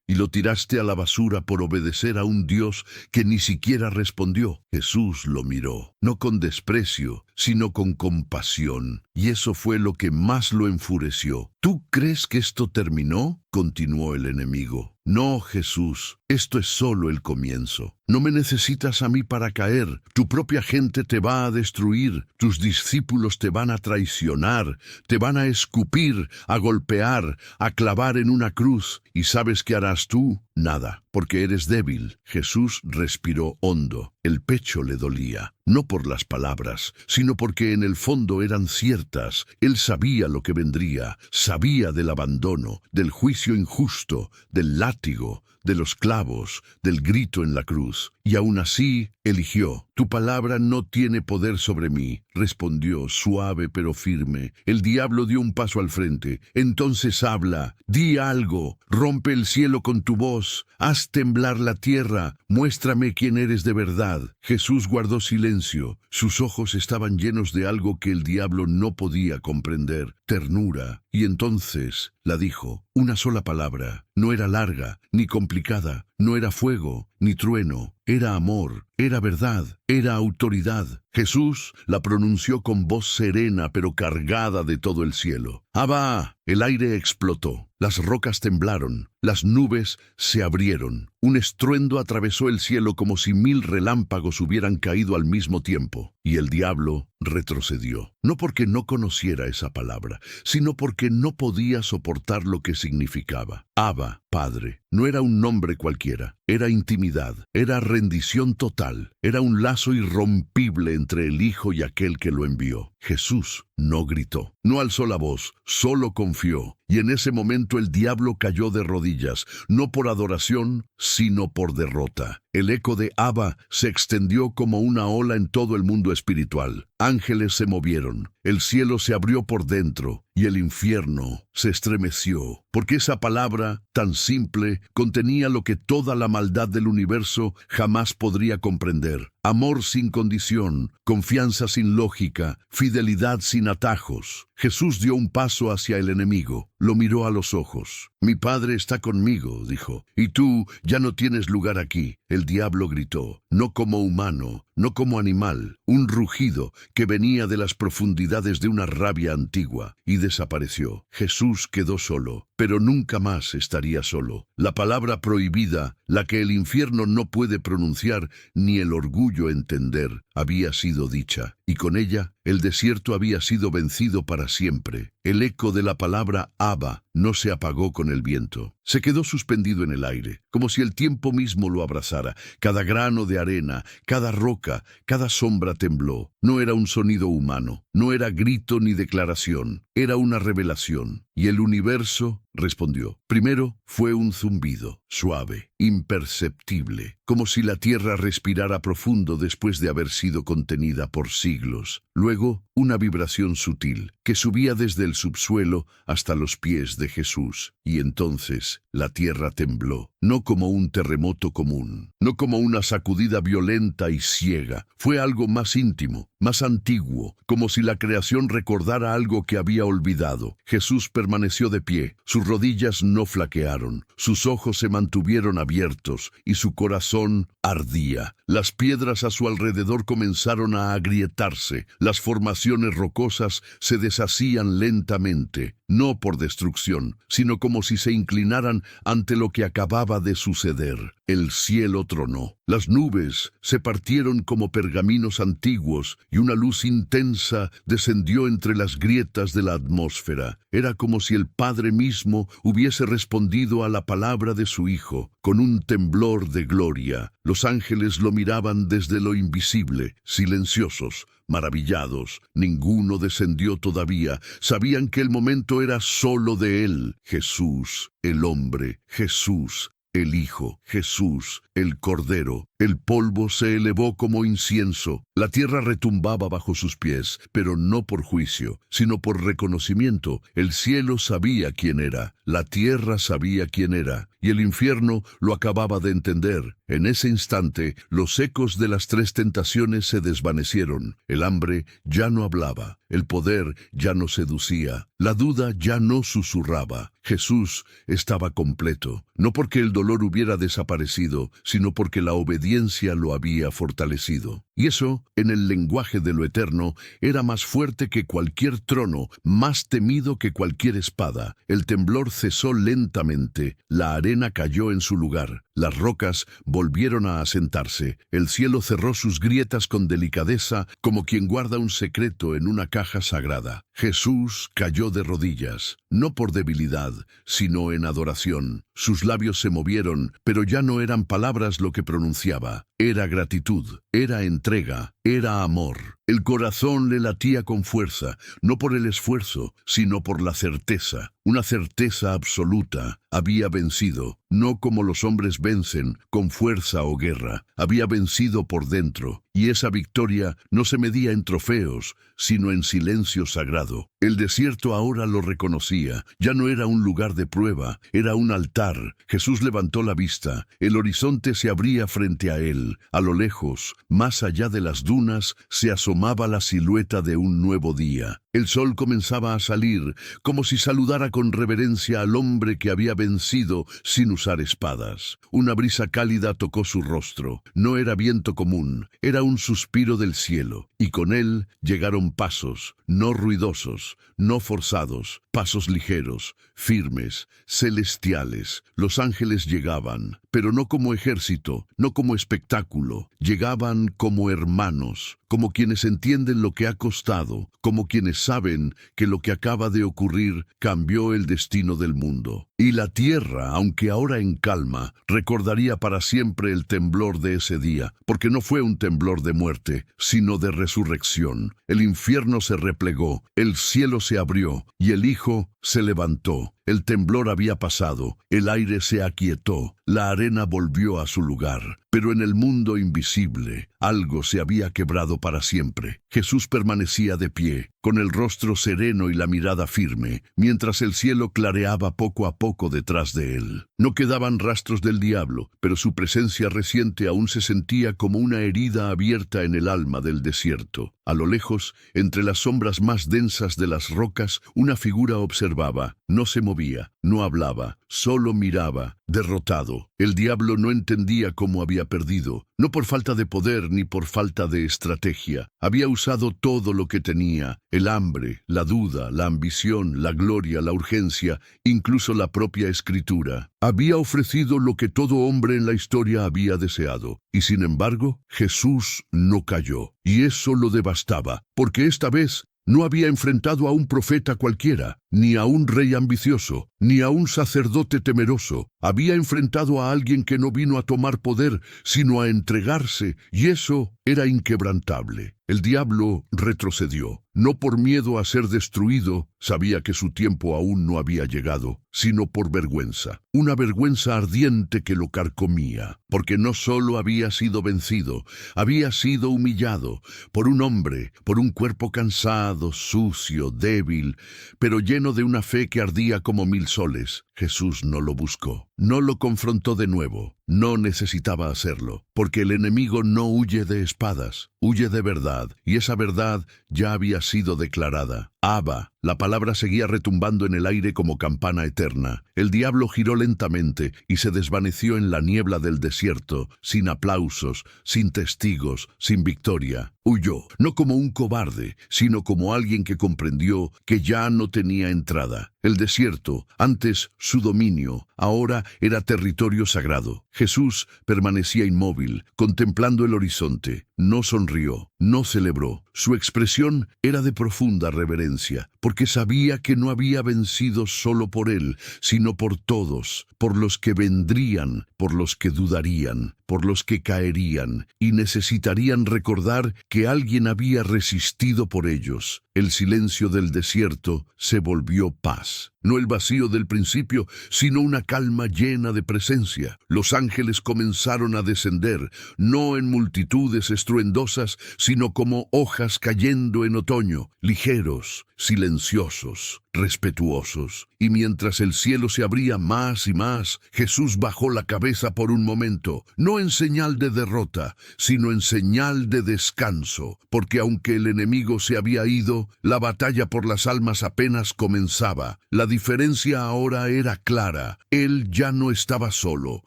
y lo tiraste a la basura por obedecer a un Dios que ni siquiera respondió». Jesús lo miró, no con desprecio, sino con compasión, y eso fue lo que más lo enfureció. «¿Tú crees que esto terminó?», continuó el enemigo. «No, Jesús, esto es solo el comienzo. No me necesitas a mí para caer. Tu propia gente te va a destruir, tus discípulos te van a traicionar, te van a escupir, a golpear, a clavar en una cruz. ¿Y sabes qué harás tú? Nada, porque eres débil». Jesús respiró hondo. El pecho le dolía, no por las palabras, sino porque en el fondo eran ciertas. Él sabía lo que vendría, sabía del abandono, del juicio injusto, del látigo, de los clavos, del grito en la cruz. Y aún así eligió. «Tu palabra no tiene poder sobre mí», respondió, suave pero firme. El diablo dio un paso al frente. «Entonces habla, di algo, rompe el cielo con tu voz, haz temblar la tierra, muéstrame quién eres de verdad». Jesús guardó silencio. Sus ojos estaban llenos de algo que el diablo no podía comprender: ternura. Y entonces la dijo, una sola palabra. No era larga, ni complicada, no era fuego, ni trueno. Era amor, era verdad, era autoridad. Jesús la pronunció con voz serena pero cargada de todo el cielo. «Abba». El aire explotó, las rocas temblaron, las nubes se abrieron. Un estruendo atravesó el cielo como si 1000 relámpagos hubieran caído al mismo tiempo. Y el diablo retrocedió, no porque no conociera esa palabra, sino porque no podía soportar lo que significaba. Abba, Padre, no era un nombre cualquiera, era intimidad, era rendición total, era un lazo irrompible entre el Hijo y aquel que lo envió. Jesús no gritó, no alzó la voz, solo confió. Y en ese momento el diablo cayó de rodillas, no por adoración, sino por derrota. El eco de Abba se extendió como una ola en todo el mundo espiritual. Ángeles se movieron, el cielo se abrió por dentro y el infierno se estremeció, porque esa palabra tan simple contenía lo que toda la maldad del universo jamás podría comprender: amor sin condición, confianza sin lógica, fidelidad sin atajos. Jesús dio un paso hacia el enemigo, lo miró a los ojos. «Mi Padre está conmigo», dijo, «y tú ya no tienes lugar aquí». El diablo gritó, no como humano, no como animal, un rugido que venía de las profundidades de una rabia antigua, y desapareció. Jesús quedó solo, pero nunca más estaría solo. La palabra prohibida, la que el infierno no puede pronunciar ni el orgullo entender, había sido dicha, y con ella el desierto había sido vencido para siempre. El eco de la palabra Abba no se apagó con el viento. Se quedó suspendido en el aire, como si el tiempo mismo lo abrazara. Cada grano de arena, cada roca, cada sombra tembló. No era un sonido humano, no era grito ni declaración, era una revelación. Y el universo respondió. Primero fue un zumbido, suave, imperceptible, como si la tierra respirara profundo después de haber sido contenida por siglos. Luego luego una vibración sutil que subía desde el subsuelo hasta los pies de Jesús. Y entonces la tierra tembló, no como un terremoto común, no como una sacudida violenta y ciega. Fue algo más íntimo, más antiguo, como si la creación recordara algo que había olvidado. Jesús permaneció de pie, sus rodillas no flaquearon, sus ojos se mantuvieron abiertos y su corazón ardía. Las piedras a su alrededor comenzaron a agrietarse, las formaciones rocosas se deshacían lentamente, no por destrucción, sino como si se inclinaran ante lo que acababa de suceder. El cielo tronó, las nubes se partieron como pergaminos antiguos y una luz intensa descendió entre las grietas de la atmósfera. Era como si el Padre mismo hubiese respondido a la palabra de su Hijo, con un temblor de gloria. Los ángeles lo miraban desde lo invisible, silenciosos, maravillados. Ninguno descendió todavía. Sabían que el momento era solo de Él. Jesús, el hombre, Jesús, el Hijo, Jesús, el Cordero. El polvo se elevó como incienso. La tierra retumbaba bajo sus pies, pero no por juicio, sino por reconocimiento. El cielo sabía quién era, la tierra sabía quién era, y el infierno lo acababa de entender. En ese instante, los ecos de las tres tentaciones se desvanecieron. El hambre ya no hablaba, el poder ya no seducía, la duda ya no susurraba. Jesús estaba completo, no porque el dolor hubiera desaparecido, sino porque la obediencia lo había fortalecido. Y eso, en el lenguaje de lo eterno, era más fuerte que cualquier trono, más temido que cualquier espada. El temblor cesó lentamente, la arena cayó en su lugar, las rocas volvieron a asentarse, el cielo cerró sus grietas con delicadeza, como quien guarda un secreto en una caja sagrada. Jesús cayó de rodillas, no por debilidad, sino en adoración. Sus labios se movieron, pero ya no eran palabras lo que pronunciaba. Era gratitud, era entrega, era amor. El corazón le latía con fuerza, no por el esfuerzo, sino por la certeza. Una certeza absoluta. Había vencido, no como los hombres vencen, con fuerza o guerra. Había vencido por dentro, y esa victoria no se medía en trofeos, sino en silencio sagrado. El desierto ahora lo reconocía. Ya no era un lugar de prueba, era un altar. Jesús levantó la vista. El horizonte se abría frente a él. A lo lejos, más allá de las dunas, se asomaba la silueta de un nuevo día. El sol comenzaba a salir, como si saludara con reverencia al hombre que había vencido sin usar espadas. Una brisa cálida tocó su rostro. No era viento común, era un suspiro del cielo, y con él llegaron pasos, no ruidosos, no forzados, pasos ligeros, firmes, celestiales. Los ángeles llegaban, pero no como ejército, no como espectáculo. Llegaban como hermanos, como quienes entienden lo que ha costado, como quienes saben que lo que acaba de ocurrir cambió el destino del mundo. Y la tierra, aunque ahora en calma, recordaría para siempre el temblor de ese día, porque no fue un temblor de muerte, sino de resurrección. El infierno se replegó, el cielo se abrió, y el Hijo se levantó. El temblor había pasado, el aire se aquietó, la arena volvió a su lugar. Pero en el mundo invisible, algo se había quebrado para siempre. Jesús permanecía de pie, con el rostro sereno y la mirada firme, mientras el cielo clareaba poco a poco detrás de él. No quedaban rastros del diablo, pero su presencia reciente aún se sentía como una herida abierta en el alma del desierto. A lo lejos, entre las sombras más densas de las rocas, una figura observaba. No se movía, no hablaba, solo miraba, derrotado. El diablo no entendía cómo había perdido, no por falta de poder ni por falta de estrategia. Había usado todo lo que tenía, el hambre, la duda, la ambición, la gloria, la urgencia, incluso la propia escritura. Había ofrecido lo que todo hombre en la historia había deseado, y sin embargo, Jesús no cayó, y eso lo devastaba, porque esta vez no había enfrentado a un profeta cualquiera, ni a un rey ambicioso, ni a un sacerdote temeroso. Había enfrentado a alguien que no vino a tomar poder, sino a entregarse, y eso era inquebrantable. El diablo retrocedió, no por miedo a ser destruido, sabía que su tiempo aún no había llegado, sino por vergüenza, una vergüenza ardiente que lo carcomía, porque no solo había sido vencido, había sido humillado por un hombre, por un cuerpo cansado, sucio, débil, pero lleno de una fe que ardía como 1000 soles. Jesús no lo buscó, no lo confrontó de nuevo, no necesitaba hacerlo, porque el enemigo no huye de espadas, huye de verdad, y esa verdad ya había sido declarada. Abba. La palabra seguía retumbando en el aire como campana eterna. El diablo giró lentamente y se desvaneció en la niebla del desierto, sin aplausos, sin testigos, sin victoria. Huyó, no como un cobarde, sino como alguien que comprendió que ya no tenía entrada. El desierto, antes su dominio, ahora era territorio sagrado. Jesús permanecía inmóvil, contemplando el horizonte. No sonrió, no celebró. Su expresión era de profunda reverencia, porque sabía que no había vencido solo por él, sino por todos, por los que vendrían, por los que dudarían, por los que caerían, y necesitarían recordar que alguien había resistido por ellos. El silencio del desierto se volvió paz. No el vacío del principio, sino una calma llena de presencia. Los ángeles comenzaron a descender, no en multitudes estruendosas, sino como hojas cayendo en otoño, ligeros, silenciosos, respetuosos. Y mientras el cielo se abría más y más, Jesús bajó la cabeza por un momento, no en señal de derrota, sino en señal de descanso, porque aunque el enemigo se había ido, la batalla por las almas apenas comenzaba. La diferencia ahora era clara. Él ya no estaba solo,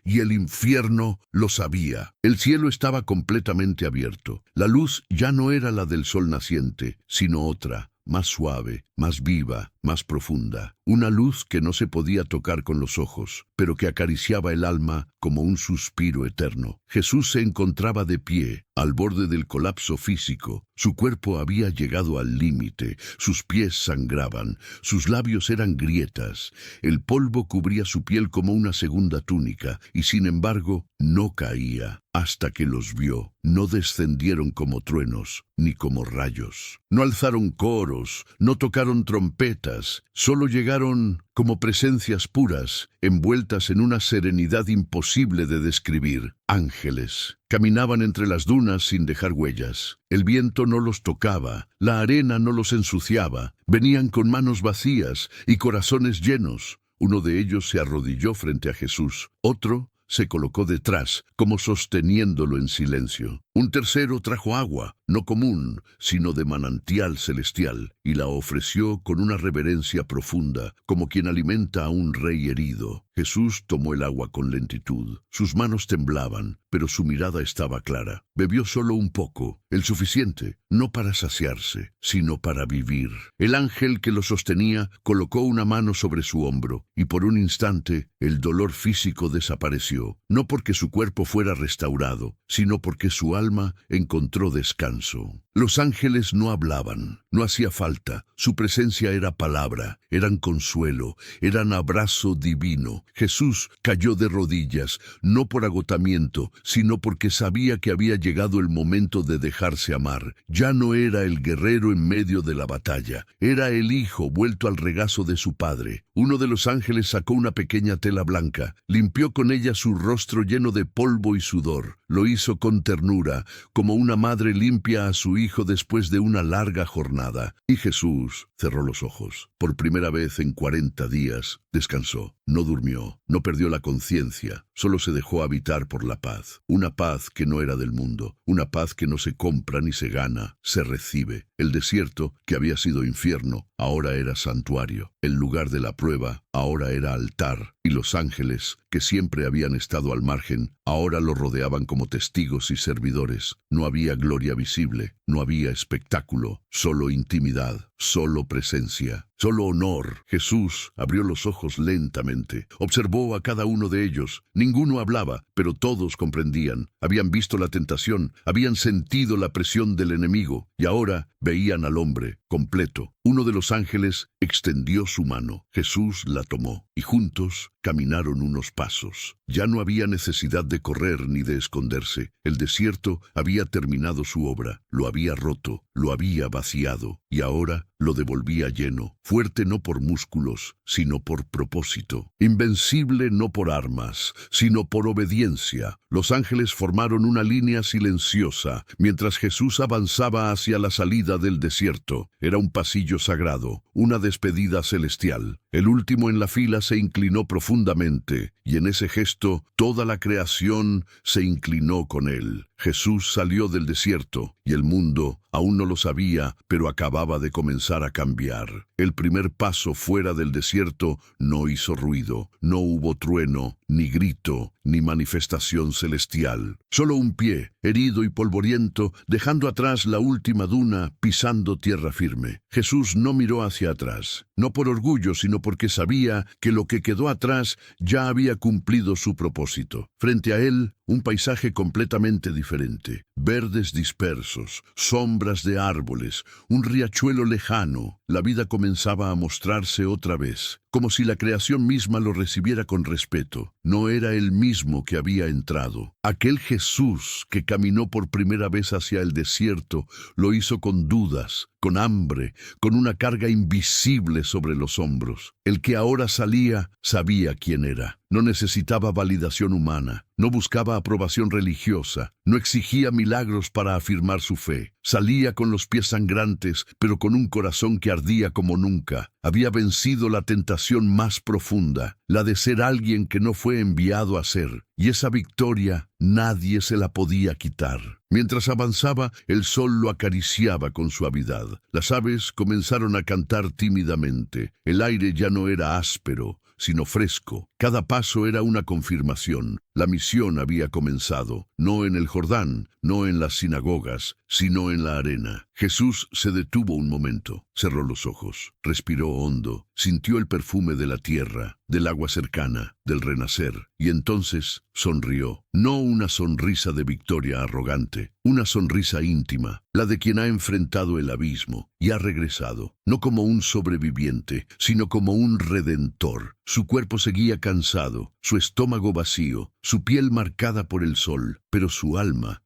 y el infierno lo sabía. El cielo estaba completamente abierto. La luz ya no era la del sol naciente, sino otra, más suave, más viva, más profunda. Una luz que no se podía tocar con los ojos, pero que acariciaba el alma como un suspiro eterno. Jesús se encontraba de pie, al borde del colapso físico. Su cuerpo había llegado al límite, sus pies sangraban, sus labios eran grietas, el polvo cubría su piel como una segunda túnica, y sin embargo no caía. Hasta que los vio, no descendieron como truenos, ni como rayos. No alzaron coros, no tocaron trompetas, solo llegaron como presencias puras, envueltas en una serenidad imposible de describir. Ángeles. Caminaban entre las dunas sin dejar huellas. El viento no los tocaba, la arena no los ensuciaba. Venían con manos vacías y corazones llenos. Uno de ellos se arrodilló frente a Jesús. Otro se colocó detrás, como sosteniéndolo en silencio. Un tercero trajo agua, no común, sino de manantial celestial, y la ofreció con una reverencia profunda, como quien alimenta a un rey herido. Jesús tomó el agua con lentitud. Sus manos temblaban, pero su mirada estaba clara. Bebió solo un poco, el suficiente, no para saciarse, sino para vivir. El ángel que lo sostenía colocó una mano sobre su hombro, y por un instante el dolor físico desapareció, no porque su cuerpo fuera restaurado, sino porque su alma encontró descanso. Los ángeles no hablaban, no hacía falta, su presencia era palabra, eran consuelo, eran abrazo divino. Jesús cayó de rodillas, no por agotamiento, sino porque sabía que había llegado el momento de dejarse amar. Ya no era el guerrero en medio de la batalla, era el hijo vuelto al regazo de su padre. Uno de los ángeles sacó una pequeña tela blanca, limpió con ella su rostro lleno de polvo y sudor. Lo hizo con ternura, como una madre limpia a su hijo después de una larga jornada. Y Jesús cerró los ojos. Por primera vez en 40 días, descansó. No durmió, no perdió la conciencia, solo se dejó habitar por la paz. Una paz que no era del mundo, una paz que no se compra ni se gana, se recibe. El desierto, que había sido infierno, ahora era santuario. El lugar de la prueba, ahora era altar. Y los ángeles, que siempre habían estado al margen, ahora lo rodeaban como testigos y servidores. No había gloria visible, no había espectáculo, solo intimidad, solo presencia, solo honor. Jesús abrió los ojos lentamente, observó a cada uno de ellos. Ninguno hablaba, pero todos comprendían. Habían visto la tentación, habían sentido la presión del enemigo, y ahora veían al hombre completo. Uno de los ángeles extendió su mano. Jesús la tomó, y juntos caminaron unos pasos. Ya no había necesidad de correr ni de esconderse. El desierto había terminado su obra, lo había roto, lo había vaciado, y ahora lo devolvía lleno, fuerte no por músculos, sino por propósito, invencible no por armas, sino por obediencia. Los ángeles formaron una línea silenciosa, mientras Jesús avanzaba hacia la salida del desierto. Era un pasillo sagrado, una despedida celestial. El último en la fila se inclinó profundamente, y en ese gesto toda la creación se inclinó con él. Jesús salió del desierto, y el mundo aún no lo sabía, pero acababa de comenzar a cambiar. El primer paso fuera del desierto no hizo ruido, no hubo trueno, ni grito, ni manifestación celestial. Solo un pie, herido y polvoriento, dejando atrás la última duna, pisando tierra firme. Jesús no miró hacia atrás, no por orgullo, sino porque sabía que lo que quedó atrás ya había cumplido su propósito. Frente a él, un paisaje completamente diferente. Verdes dispersos, sombras de árboles, un riachuelo lejano. La vida comenzaba a mostrarse otra vez, como si la creación misma lo recibiera con respeto. No era el mismo que había entrado. Aquel Jesús que caminó por primera vez hacia el desierto lo hizo con dudas, con hambre, con una carga invisible sobre los hombros. El que ahora salía sabía quién era. No necesitaba validación humana, no buscaba aprobación religiosa, no exigía milagros para afirmar su fe. Salía con los pies sangrantes, pero con un corazón que ardía como nunca. Había vencido la tentación más profunda, la de ser alguien que no fue enviado a ser, y esa victoria nadie se la podía quitar. Mientras avanzaba, el sol lo acariciaba con suavidad. Las aves comenzaron a cantar tímidamente. El aire ya no era áspero, sino fresco. Cada paso era una confirmación. La misión había comenzado, no en el Jordán, no en las sinagogas, sino en la arena. Jesús se detuvo un momento, cerró los ojos, respiró hondo, sintió el perfume de la tierra, del agua cercana, del renacer, y entonces sonrió. No una sonrisa de victoria arrogante, una sonrisa íntima, la de quien ha enfrentado el abismo y ha regresado, no como un sobreviviente, sino como un redentor. Su cuerpo seguía cansado, su estómago vacío, su piel marcada por el sol, pero su alma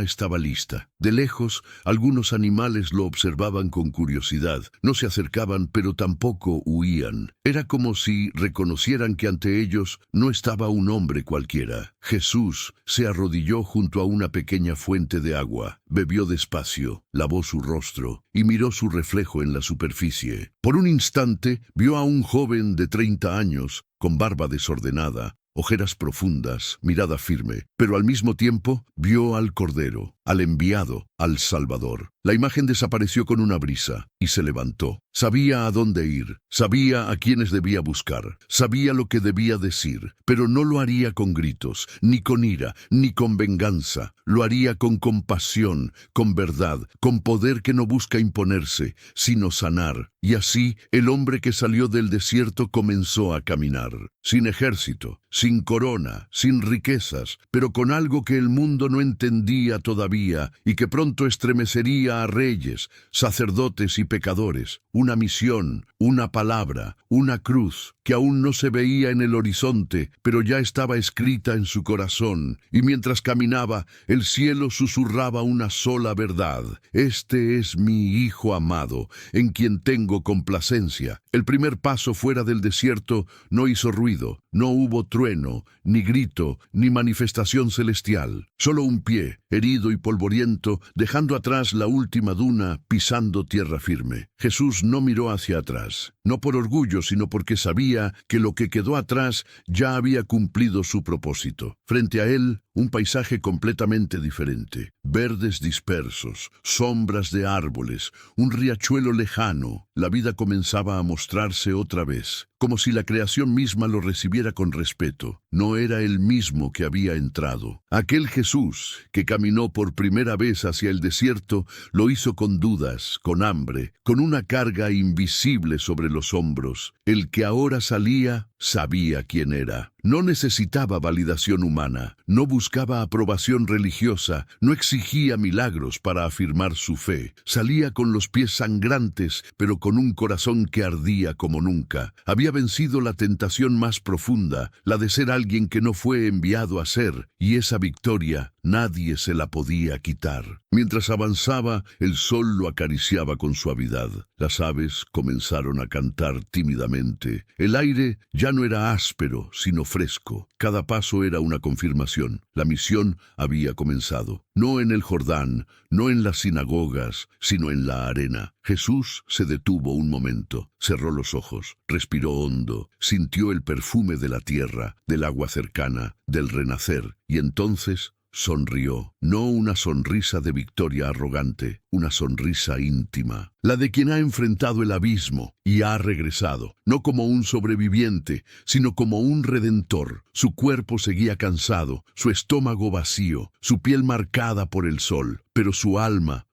estaba lista. De lejos, algunos animales lo observaban con curiosidad. No se acercaban, pero tampoco huían. Era como si reconocieran que ante ellos no estaba un hombre cualquiera. Jesús se arrodilló junto a una pequeña fuente de agua, bebió despacio, lavó su rostro y miró su reflejo en la superficie. Por un instante, vio a un joven de 30 años, con barba desordenada, ojeras profundas, mirada firme, pero al mismo tiempo vio al Cordero, al enviado, al Salvador. La imagen desapareció con una brisa y se levantó. Sabía a dónde ir, sabía a quiénes debía buscar, sabía lo que debía decir, pero no lo haría con gritos, ni con ira, ni con venganza. Lo haría con compasión, con verdad, con poder que no busca imponerse, sino sanar. Y así, el hombre que salió del desierto comenzó a caminar, sin ejército, sin corona, sin riquezas, pero con algo que el mundo no entendía todavía y que pronto estremecería a reyes, sacerdotes y pecadores. Una misión, una palabra, una cruz que aún no se veía en el horizonte, pero ya estaba escrita en su corazón, y mientras caminaba, el cielo susurraba una sola verdad: este es mi Hijo amado, en quien tengo complacencia. El primer paso fuera del desierto no hizo ruido, no hubo trueno, ni grito, ni manifestación celestial. Solo un pie, herido y polvoriento, dejando atrás la última duna, pisando tierra firme. Jesús no miró hacia atrás, no por orgullo, sino porque sabía que lo que quedó atrás ya había cumplido su propósito. Frente a él, un paisaje completamente diferente. Verdes dispersos, sombras de árboles, un riachuelo lejano. La vida comenzaba a mostrarse otra vez, como si la creación misma lo recibiera con respeto. No era el mismo que había entrado. Aquel Jesús que caminó por primera vez hacia el desierto lo hizo con dudas, con hambre, con una carga invisible sobre los hombros. El que ahora salía sabía quién era. No necesitaba validación humana, no buscaba aprobación religiosa, no exigía milagros para afirmar su fe. Salía con los pies sangrantes, pero con un corazón que ardía como nunca. Había vencido la tentación más profunda, la de ser alguien que no fue enviado a ser, y esa victoria nadie se la podía quitar. Mientras avanzaba, el sol lo acariciaba con suavidad. Las aves comenzaron a cantar tímidamente. El aire ya no era áspero, sino fresco. Cada paso era una confirmación. La misión había comenzado. No en el Jordán, no en las sinagogas, sino en la arena. Jesús se detuvo un momento, cerró los ojos, respiró hondo, sintió el perfume de la tierra, del agua cercana, del renacer, y entonces sonrió, no una sonrisa de victoria arrogante, una sonrisa íntima, la de quien ha enfrentado el abismo y ha regresado, no como un sobreviviente, sino como un redentor. Su cuerpo seguía cansado, su estómago vacío, su piel marcada por el sol, pero su alma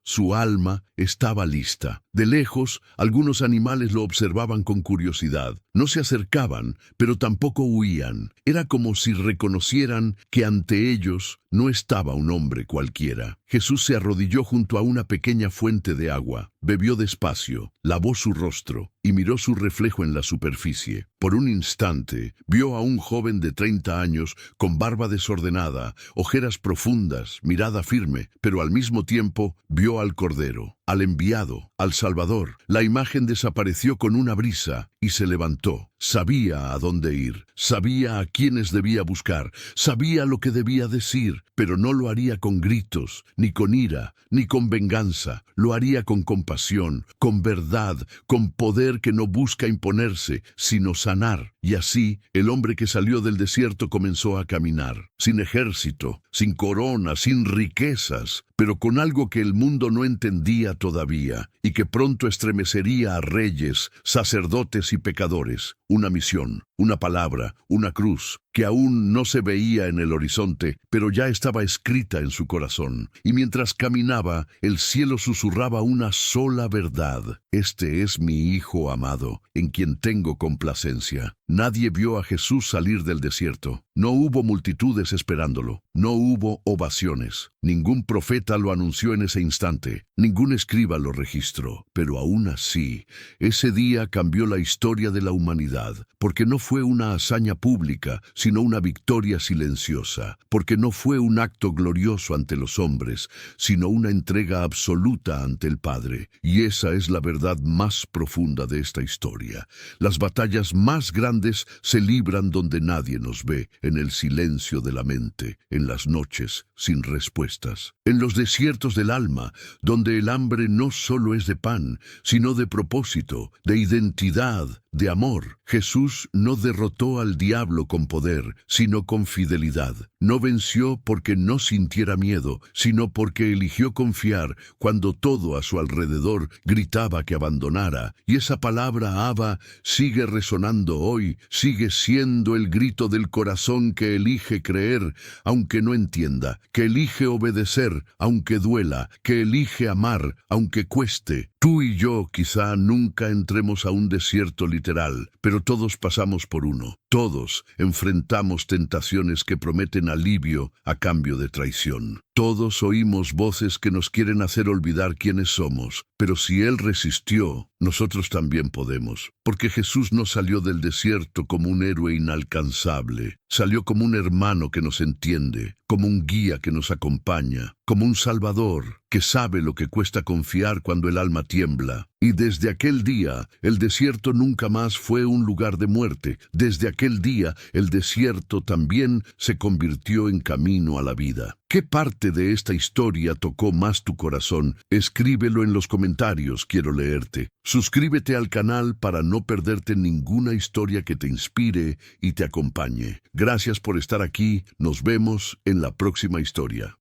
estaba lista. De lejos, algunos animales lo observaban con curiosidad. No se acercaban, pero tampoco huían. Era como si reconocieran que ante ellos no estaba un hombre cualquiera. Jesús se arrodilló junto a una pequeña fuente de agua, bebió despacio, lavó su rostro y miró su reflejo en la superficie. Por un instante, vio a un joven de 30 años con barba desordenada, ojeras profundas, mirada firme, pero al mismo tiempo vio al Cordero, al enviado, al Salvador. La imagen desapareció con una brisa y se levantó. Sabía a dónde ir, sabía a quiénes debía buscar, sabía lo que debía decir, pero no lo haría con gritos, ni con ira, ni con venganza. Lo haría con compasión, con verdad, con poder que no busca imponerse, sino sanar. Y así, el hombre que salió del desierto comenzó a caminar, sin ejército, sin corona, sin riquezas, pero con algo que el mundo no entendía todavía, y que pronto estremecería a reyes, sacerdotes y pecadores. Una misión, una palabra, una cruz, que aún no se veía en el horizonte, pero ya estaba escrita en su corazón. Y mientras caminaba, el cielo susurraba una sola verdad: este es mi Hijo amado, en quien tengo complacencia. Nadie vio a Jesús salir del desierto. No hubo multitudes esperándolo. No hubo ovaciones. Ningún profeta lo anunció en ese instante. Ningún escriba lo registró. Pero aún así, ese día cambió la historia de la humanidad, porque no fue una hazaña pública, sino una victoria silenciosa, porque no fue un acto glorioso ante los hombres, sino una entrega absoluta ante el Padre. Y esa es la verdad más profunda de esta historia. Las batallas más grandes se libran donde nadie nos ve, en el silencio de la mente, en las noches sin respuestas, en los desiertos del alma, donde el hambre no solo es de pan, sino de propósito, de identidad, de amor. Jesús no derrotó al diablo con poder, sino con fidelidad. No venció porque no sintiera miedo, sino porque eligió confiar cuando todo a su alrededor gritaba que abandonara. Y esa palabra Abba sigue resonando hoy, sigue siendo el grito del corazón que elige creer, aunque no entienda, que elige obedecer, aunque duela, que elige amar, aunque cueste. Tú y yo quizá nunca entremos a un desierto literal, pero todos pasamos por uno. Todos enfrentamos tentaciones que prometen alivio a cambio de traición. Todos oímos voces que nos quieren hacer olvidar quiénes somos, pero si Él resistió, nosotros también podemos. Porque Jesús no salió del desierto como un héroe inalcanzable, salió como un hermano que nos entiende, como un guía que nos acompaña, como un salvador que sabe lo que cuesta confiar cuando el alma tiembla. Y desde aquel día, el desierto nunca más fue un lugar de muerte. Desde aquel día, el desierto también se convirtió en camino a la vida. ¿Qué parte de esta historia tocó más tu corazón? Escríbelo en los comentarios, quiero leerte. Suscríbete al canal para no perderte ninguna historia que te inspire y te acompañe. Gracias por estar aquí, nos vemos en la próxima historia.